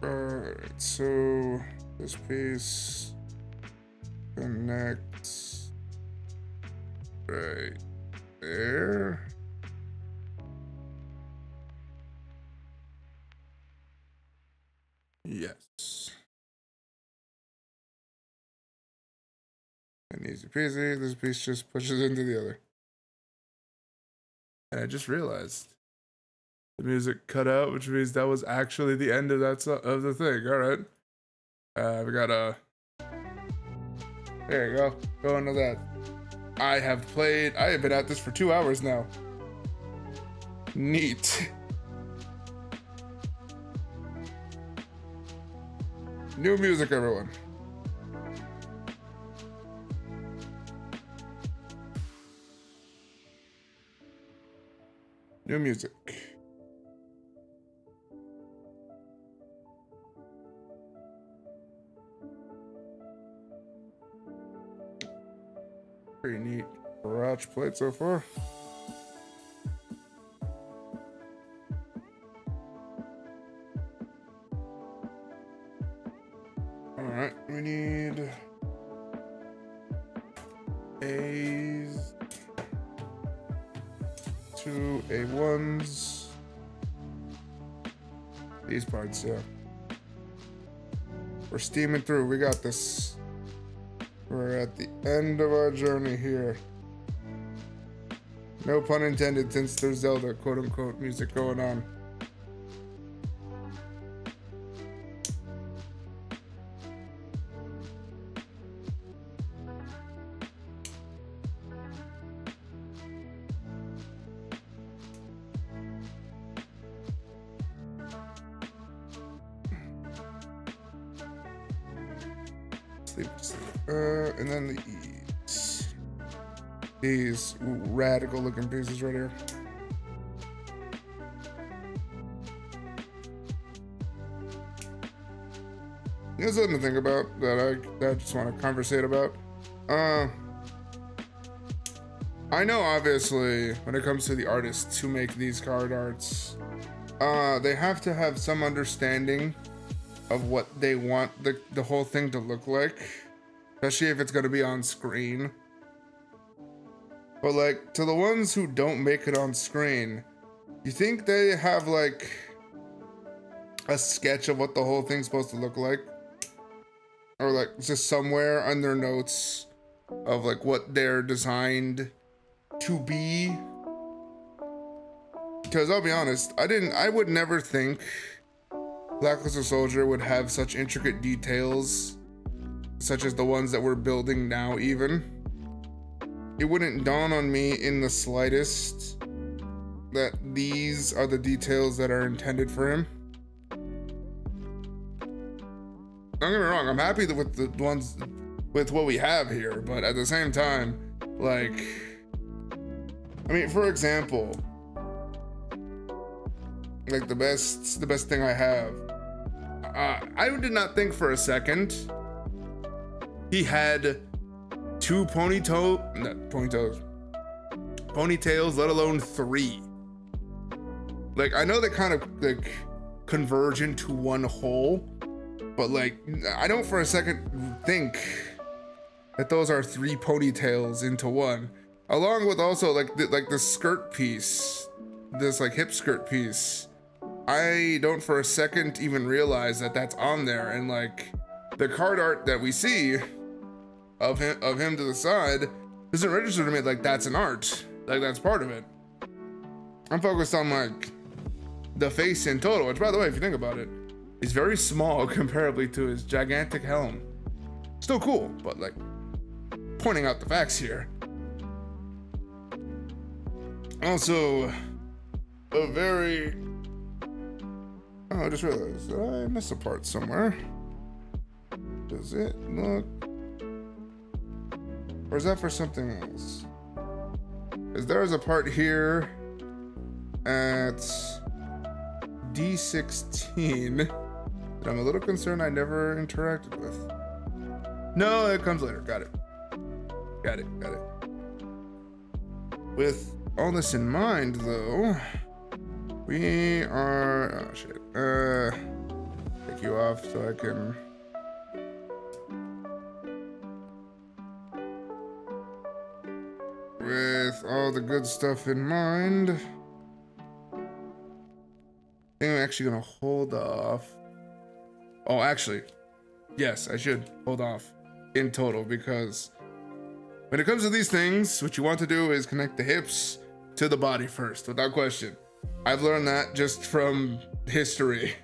Alright, so this piece connects right there. Yes. And easy peasy, this piece just pushes into the other. And I just realized the music cut out, which means that was actually the end of that of the thing. All right. We got a. There you go. Go into that. I have been at this for 2 hours now. Neat. New music, everyone. New music. Pretty neat garage plate so far. All right, we need A's, 2 A1s. These parts, yeah. We're steaming through. We got this. We're at the end of our journey here. No pun intended, since there's Zelda quote-unquote music going on. And then these radical looking pieces right here. Here's something to think about that I just want to conversate about. I know obviously when it comes to the artists who make these card arts, they have to have some understanding of what they want the whole thing to look like, especially if it's going to be on screen. But like, to the ones who don't make it on screen, you think they have like a sketch of what the whole thing's supposed to look like? Or like just somewhere on their notes of like what they're designed to be? Because I'll be honest, I would never think Black Luster Soldier would have such intricate details, such as the ones that we're building now even. It wouldn't dawn on me in the slightest that these are the details that are intended for him. Don't get me wrong, I'm happy with the ones, with what we have here, but at the same time, like, I mean, for example, like the best thing I have, I did not think for a second he had two ponytails, let alone 3. Like, I know they kind of like converge into one whole, but like, I don't for a second think that those are 3 ponytails into one, along with also like the skirt piece, this like hip skirt piece. I don't for a second even realize that that's on there, and like the card art that we see of him to the side doesn't register to me like that's an art, like that's part of it. I'm focused on like the face in total, which by the way, if you think about it, is very small comparably to his gigantic helm. Still cool, but like pointing out the facts here. Also, a very, oh, I just realized that I missed a part somewhere. Does it look, or is that for something else? Is there is a part here at D16 that I'm a little concerned I never interacted with. No, it comes later. Got it. Got it. Got it. With all this in mind, though, we are... Oh, shit. Take you off so I can... With all the good stuff in mind, I think I'm actually gonna hold off. Oh, actually, yes, I should hold off in total, because when it comes to these things, what you want to do is connect the hips to the body first, without question. I've learned that just from history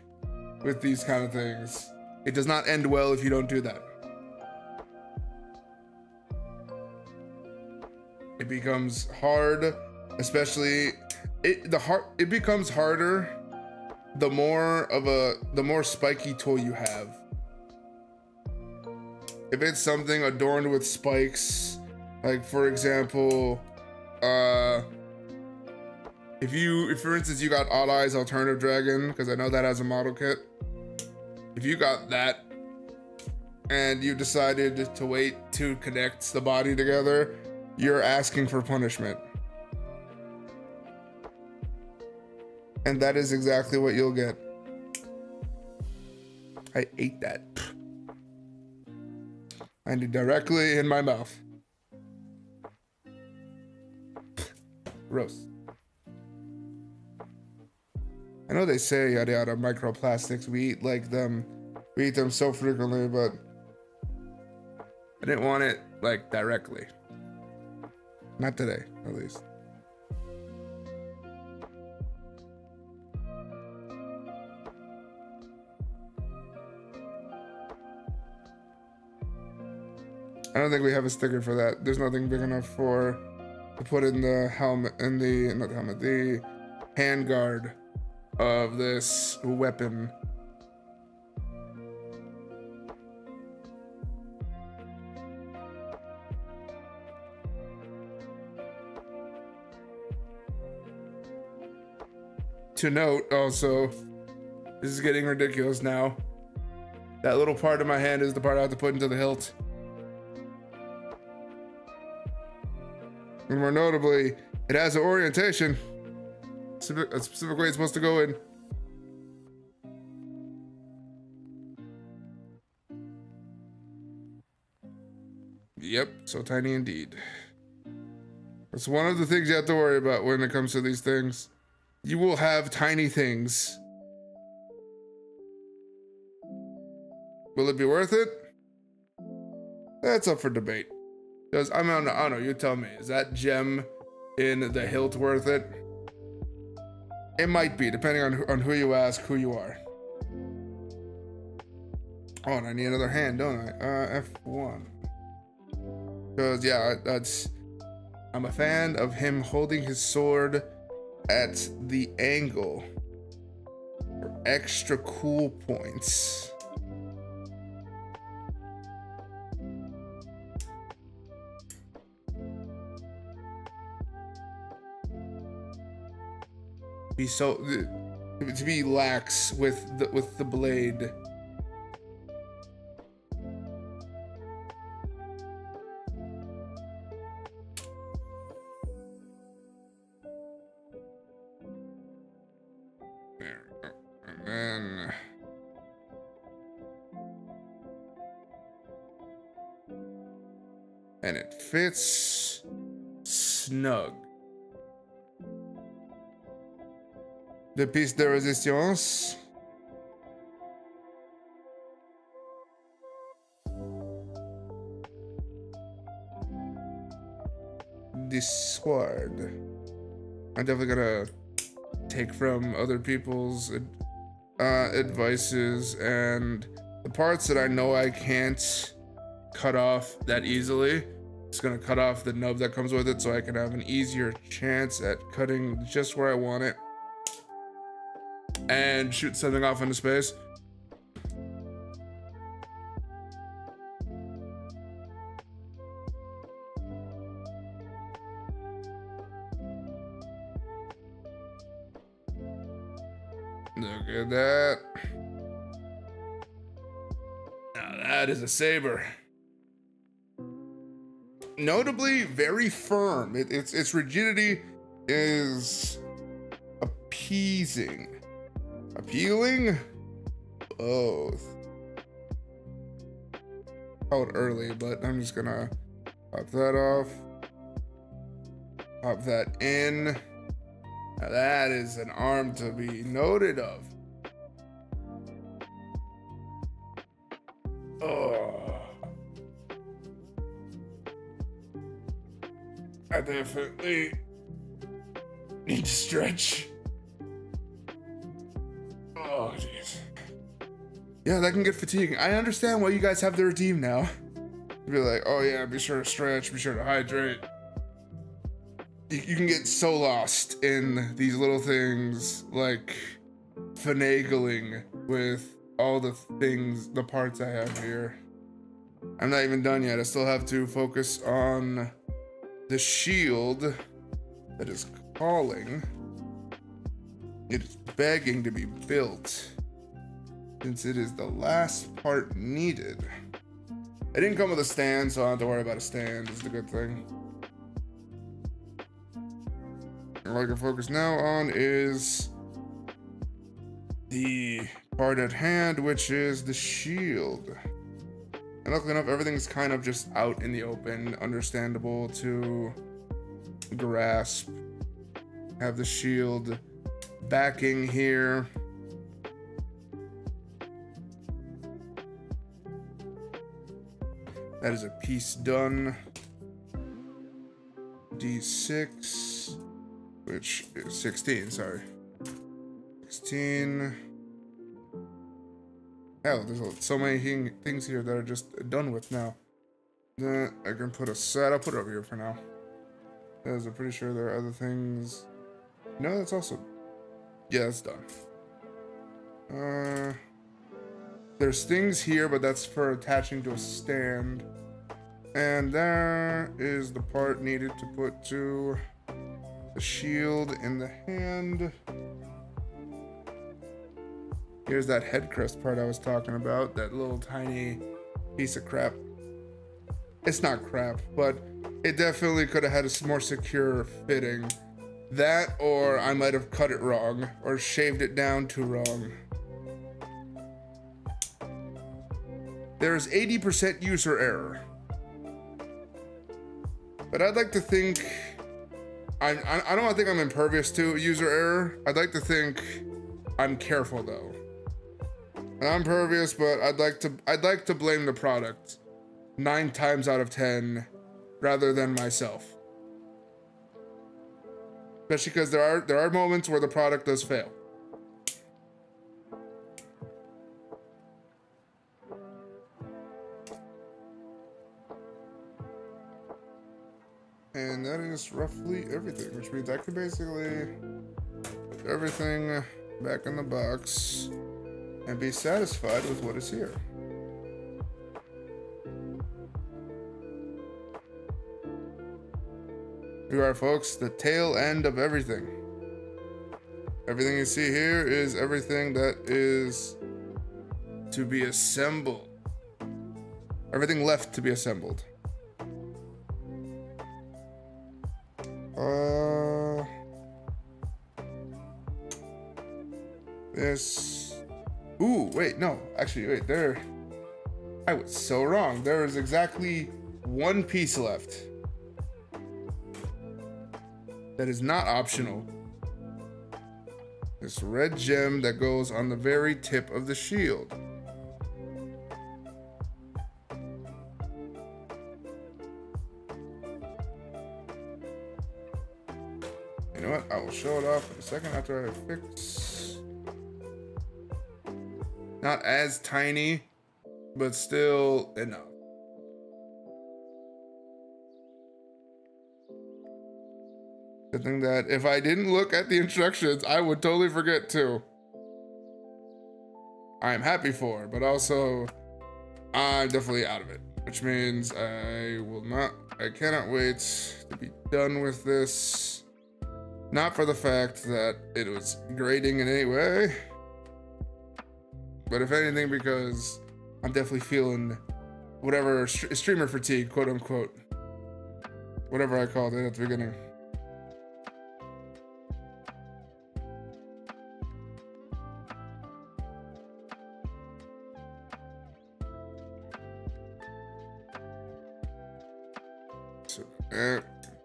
with these kind of things. It does not end well if you don't do that. It becomes hard, especially it becomes harder the more spiky tool you have. If it's something adorned with spikes, like for example, if for instance you got Odd Eyes Alternative Dragon, because I know that has a model kit. If you got that and you decided to wait to connect the body together, you're asking for punishment. And that is exactly what you'll get. I ate that. And directly in my mouth. Gross. I know they say yada yada microplastics, we eat them so frequently, but I didn't want it like directly. Not today, at least. I don't think we have a sticker for that. There's nothing big enough to put in the helmet, not the helmet, the handguard of this weapon. To note also, this is getting ridiculous now. That little part of my hand is the part I have to put into the hilt. And more notably, it has an orientation. A specific way it's supposed to go in. Yep, so tiny indeed. That's one of the things you have to worry about when it comes to these things. You will have tiny things. Will it be worth it? That's up for debate. Because I don't know, you tell me. Is that gem in the hilt worth it? It might be, depending on who you ask, who you are. Oh, and I need another hand, don't I? F1. Because, yeah, I'm a fan of him holding his sword at the angle for extra cool points. To be lax with the blade. There we go. And then and it fits snug. The piece de resistance. The sword. I'm definitely gonna take from other people's advices, and the parts that I know I can't cut off that easily, just gonna cut off the nub that comes with it so I can have an easier chance at cutting just where I want it and shoot something off into space. Look at that. Now that is a saber. Notably very firm. Its rigidity is appeasing. Appealing? Both. Out early, but I'm just gonna pop that off. Pop that in. Now that is an arm to be noted of. Oh. I definitely need to stretch. Oh, jeez. Yeah, that can get fatiguing. I understand why you guys have the redeem now. Be like, oh yeah, be sure to stretch, be sure to hydrate. You can get so lost in these little things, like finagling with all the things, the parts I have here. I'm not even done yet. I still have to focus on the shield that is calling. It is begging to be built, since it is the last part needed. It didn't come with a stand, so I don't have to worry about a stand. Is the good thing. All I can focus now on is the part at hand, which is the shield. And luckily enough, everything's kind of just out in the open, understandable to grasp. Have the shield backing here. That is a piece done. D6, which is 16, sorry. 16. Hell, there's so many things here that are just done with now. That I can put aside. I'll put it over here for now. Because I'm pretty sure there are other things. No, that's also... Yeah, that's done. There's things here, but that's for attaching to a stand. And there is the part needed to put to the shield in the hand. Here's that head crest part I was talking about, that little tiny piece of crap. It's not crap, but it definitely could have had a more secure fitting. That, or I might have cut it wrong, or shaved it down too wrong. There's 80% user error. But I'd like to think, I don't want to think I'm impervious to user error. I'd like to think I'm careful though. And I'm impervious, but I'd like to blame the product 9 times out of 10 rather than myself. Especially because there are moments where the product does fail. And that is roughly everything, which means I could basically put everything back in the box and be satisfied with what is here. Here you are, folks, the tail end of everything. Everything you see here is everything that is to be assembled. Everything left to be assembled. This. Ooh, wait, no. Actually, wait, there. I was so wrong. There is exactly 1 piece left. That is not optional. This red gem that goes on the very tip of the shield. You know what? I will show it off in a second after I fix. Not as tiny, but still enough. The thing that if I didn't look at the instructions, I would totally forget too. I'm happy for, but also I'm definitely out of it, which means I cannot wait to be done with this. Not for the fact that it was grating in any way, But if anything, because I'm definitely feeling whatever streamer fatigue, quote unquote, whatever I called it at the beginning. So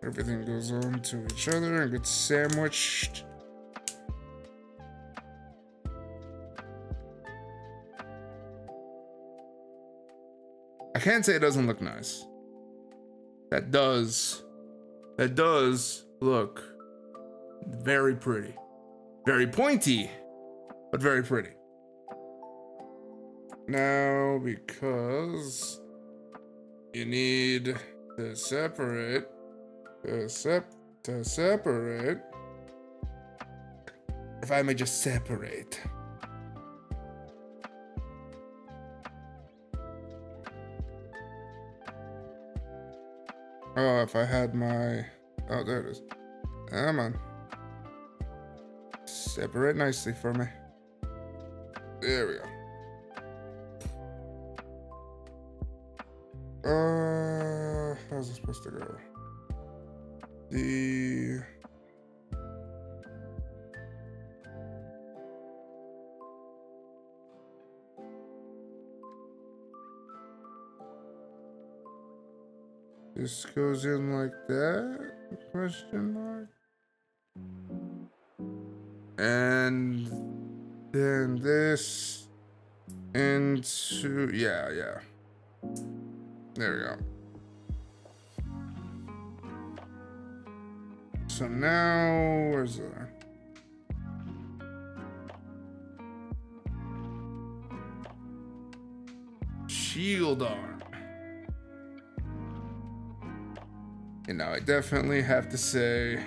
everything goes on to each other and gets sandwiched. I can't say it doesn't look nice. That does look very pretty. Very pointy, but very pretty. Now, because you need to separate, if I may just separate. Oh, if I had my, oh, there it is. Come on. Separate nicely for me. There we go. How's it supposed to go? This goes in like that? Question mark. And then this into, yeah. There we go. So now, where's the shield arm? And now I definitely have to say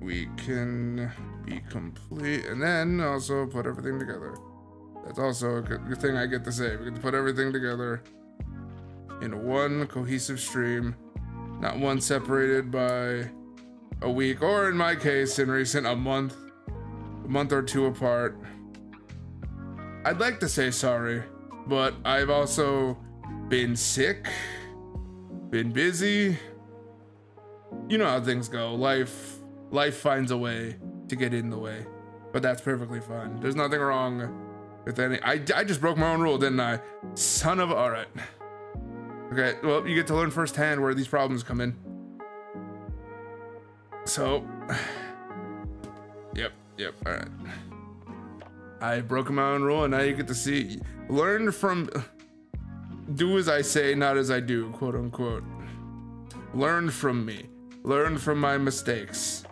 we can be complete, and then also put everything together. That's also a good thing I get to say. We get to put everything together in one cohesive stream, not one separated by a week, or in my case, in recent, a month or two apart. I'd like to say sorry, but I've also been sick, been busy. You know how things go. Life finds a way to get in the way, but that's perfectly fine. There's nothing wrong with any. I just broke my own rule, didn't I? Son of a. All right. Okay. Well, you get to learn firsthand where these problems come in. So, yep. All right. I broke my own rule, and now you get to see. Learn from. Do as I say, not as I do, quote unquote. Learn from me. Learn from my mistakes.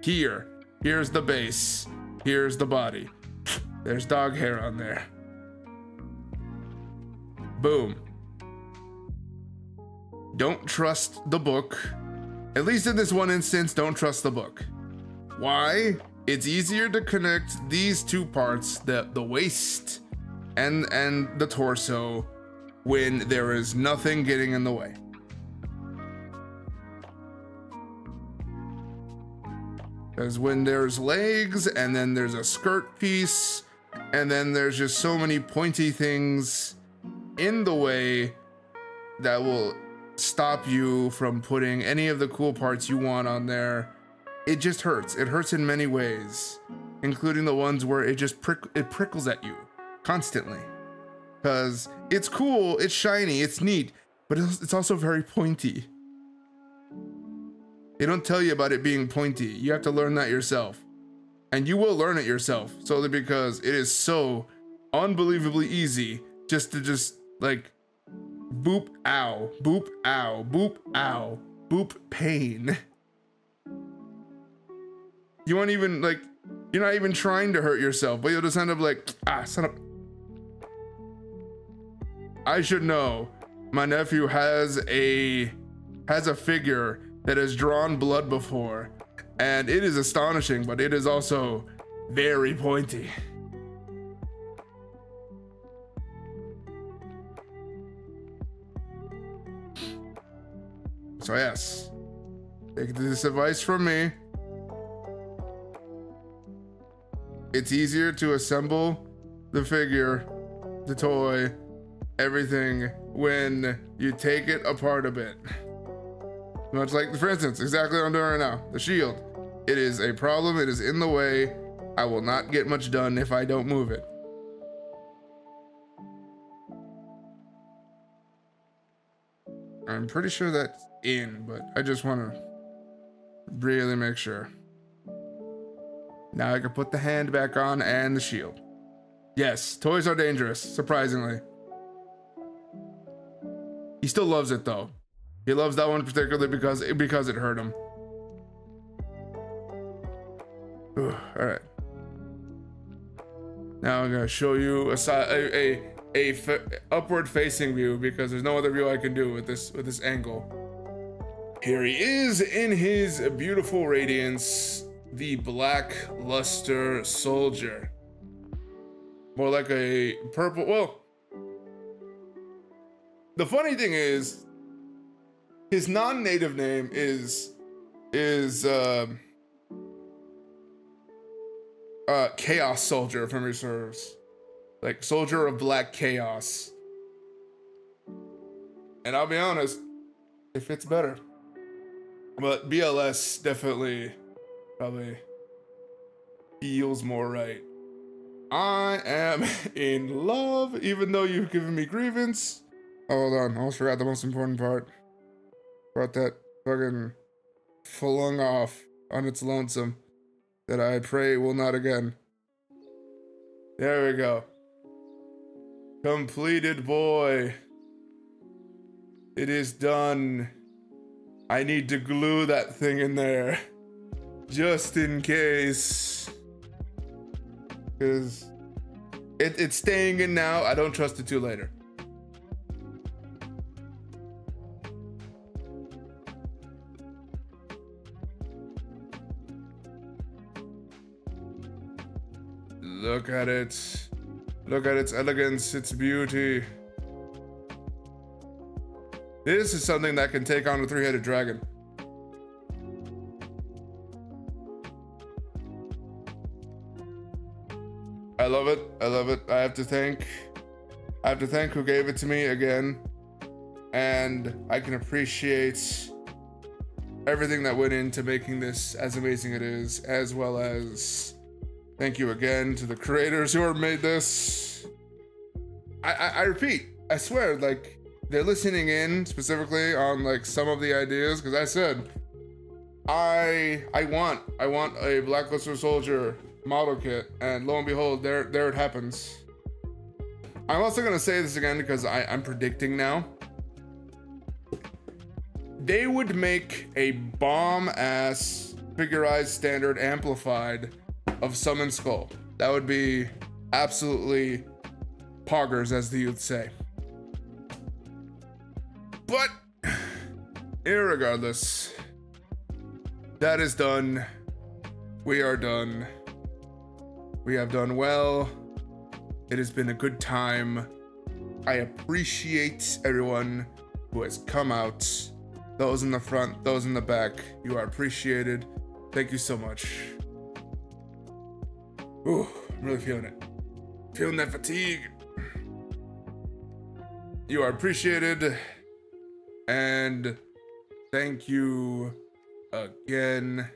Here's the base. Here's the body. There's dog hair on there. Boom. Don't trust the book. At least in this one instance, don't trust the book. Why? It's easier to connect these two parts, the waist and the torso, when there is nothing getting in the way. Because when there's legs, and then there's a skirt piece, and then there's just so many pointy things in the way that will stop you from putting any of the cool parts you want on there, it just hurts. It hurts in many ways, including the ones where it just prickles at you constantly. Because it's cool, it's shiny, it's neat, but it's also very pointy. They don't tell you about it being pointy. You have to learn that yourself. And you will learn it yourself, solely because it is so unbelievably easy just to like boop, ow, boop, ow, boop, ow, boop, pain. You won't even, like, you're not even trying to hurt yourself, but you'll just end up like, ah, son of. I should know. My nephew has a figure that has drawn blood before, and it is astonishing, but it is also very pointy. So yes, take this advice from me. It's easier to assemble the figure, the toy, everything when you take it apart a bit. Much like, for instance, exactly what I'm doing right now, the shield. It is a problem, it is in the way. I will not get much done if I don't move it. I'm pretty sure that's in, but I just want to really make sure. Now I can put the hand back on and the shield. Yes, toys are dangerous, surprisingly. He still loves it though. He loves that one particularly because it hurt him. All right. Now I'm gonna show you a upward facing view because there's no other view I can do with this angle. Here he is in his beautiful radiance, the Black Luster Soldier. More like a purple, well, the funny thing is, his non-native name is Chaos Soldier from Reserves. Like Soldier of Black Chaos. And I'll be honest, it fits better. But BLS definitely probably feels more right. I am in love, even though you've given me grievance. Oh, hold on, I almost forgot the most important part. Brought that fucking flung off on its lonesome that I pray will not again. There we go. Completed, boy. It is done. I need to glue that thing in there just in case, because it's staying in now. I don't trust it to later. Look at it. Look at its elegance, its beauty. This is something that can take on a three-headed dragon. I love it. I love it. I have to thank who gave it to me again. And I can appreciate everything that went into making this as amazing it is, as well as thank you again to the creators who have made this. I repeat, I swear, like, they're listening in specifically on like some of the ideas, because I said I want a Black Luster Soldier model kit, and lo and behold, there it happens. I'm also gonna say this again because I'm predicting now. They would make a bomb-ass figurized standard amplified of Summon Skull. That would be absolutely poggers, as the youth say. But irregardless, that is done. We are done. We have done well. It has been a good time. I appreciate everyone who has come out. Those in the front, those in the back, you are appreciated. Thank you so much. Ooh, I'm really feeling it. Feeling that fatigue. You are appreciated. And thank you again.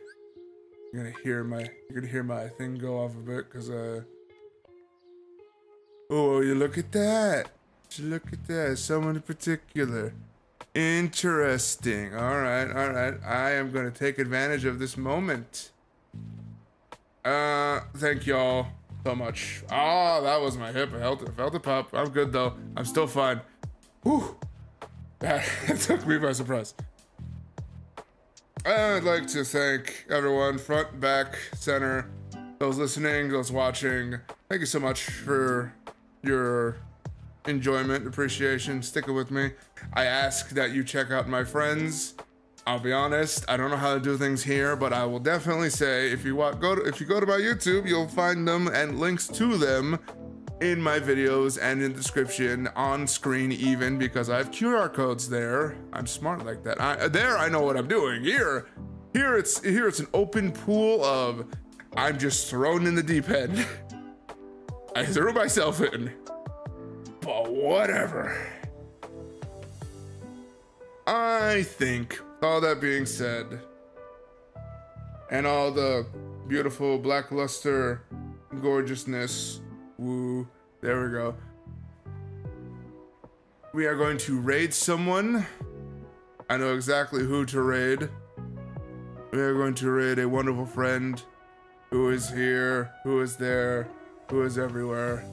You're gonna hear my thing go off a bit, because oh, you look at that. You look at that. Someone in particular. Interesting. All right. I am gonna take advantage of this moment. Thank y'all so much. Ah, that was my hip. I felt it pop. I'm good though. I'm still fine. Whew. That took me by surprise. I'd like to thank everyone, front, back, center, those listening, those watching. Thank you so much for your enjoyment, appreciation, sticking with me. I ask that you check out my friends. I'll be honest, I don't know how to do things here, but I will definitely say if you go to my YouTube, you'll find them and links to them in my videos and in the description, on screen even, because I have QR codes there. I'm smart like that. I know what I'm doing. Here it's an open pool of I'm just thrown in the deep end. I threw myself in. But whatever. I think, all that being said, and all the beautiful blackluster gorgeousness, woo, there we go. We are going to raid someone. I know exactly who to raid. We are going to raid a wonderful friend who is here, who is there, who is everywhere.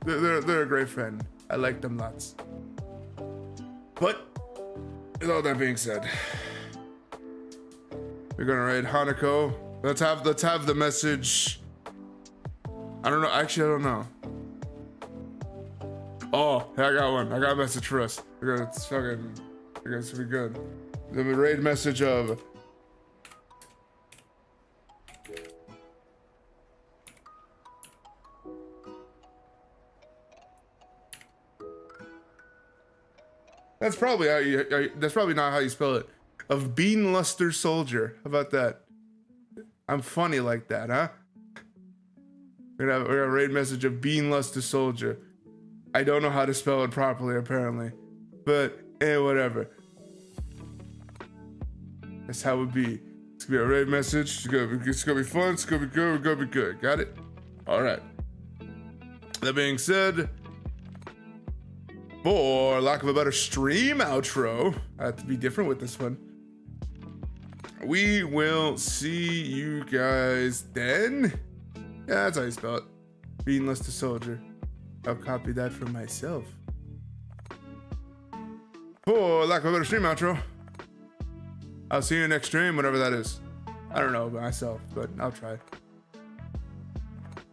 They're a great friend. I like them lots. But with all that being said, we're gonna raid Hanako. Let's have the message. I don't know. Actually, I don't know. Oh, I got one. I got a message for us. It's fucking. It's gonna be good. The raid message of. That's probably how you. That's probably not how you spell it. Of Beanluster Soldier. How about that? I'm funny like that, huh? We're gonna have a raid message of Beanluster Soldier. I don't know how to spell it properly, apparently, but whatever. That's how it be. It's gonna be a raid message. It's gonna be fun. It's gonna be good. We're gonna be good. Got it? All right. That being said, for lack of a better stream outro, I have to be different with this one. We will see you guys then. Yeah, that's how you spell it. Beanluster Soldier. I'll copy that for myself. For lack of a better stream outro, I'll see you next stream, whatever that is. I don't know myself, but I'll try.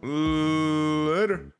Later.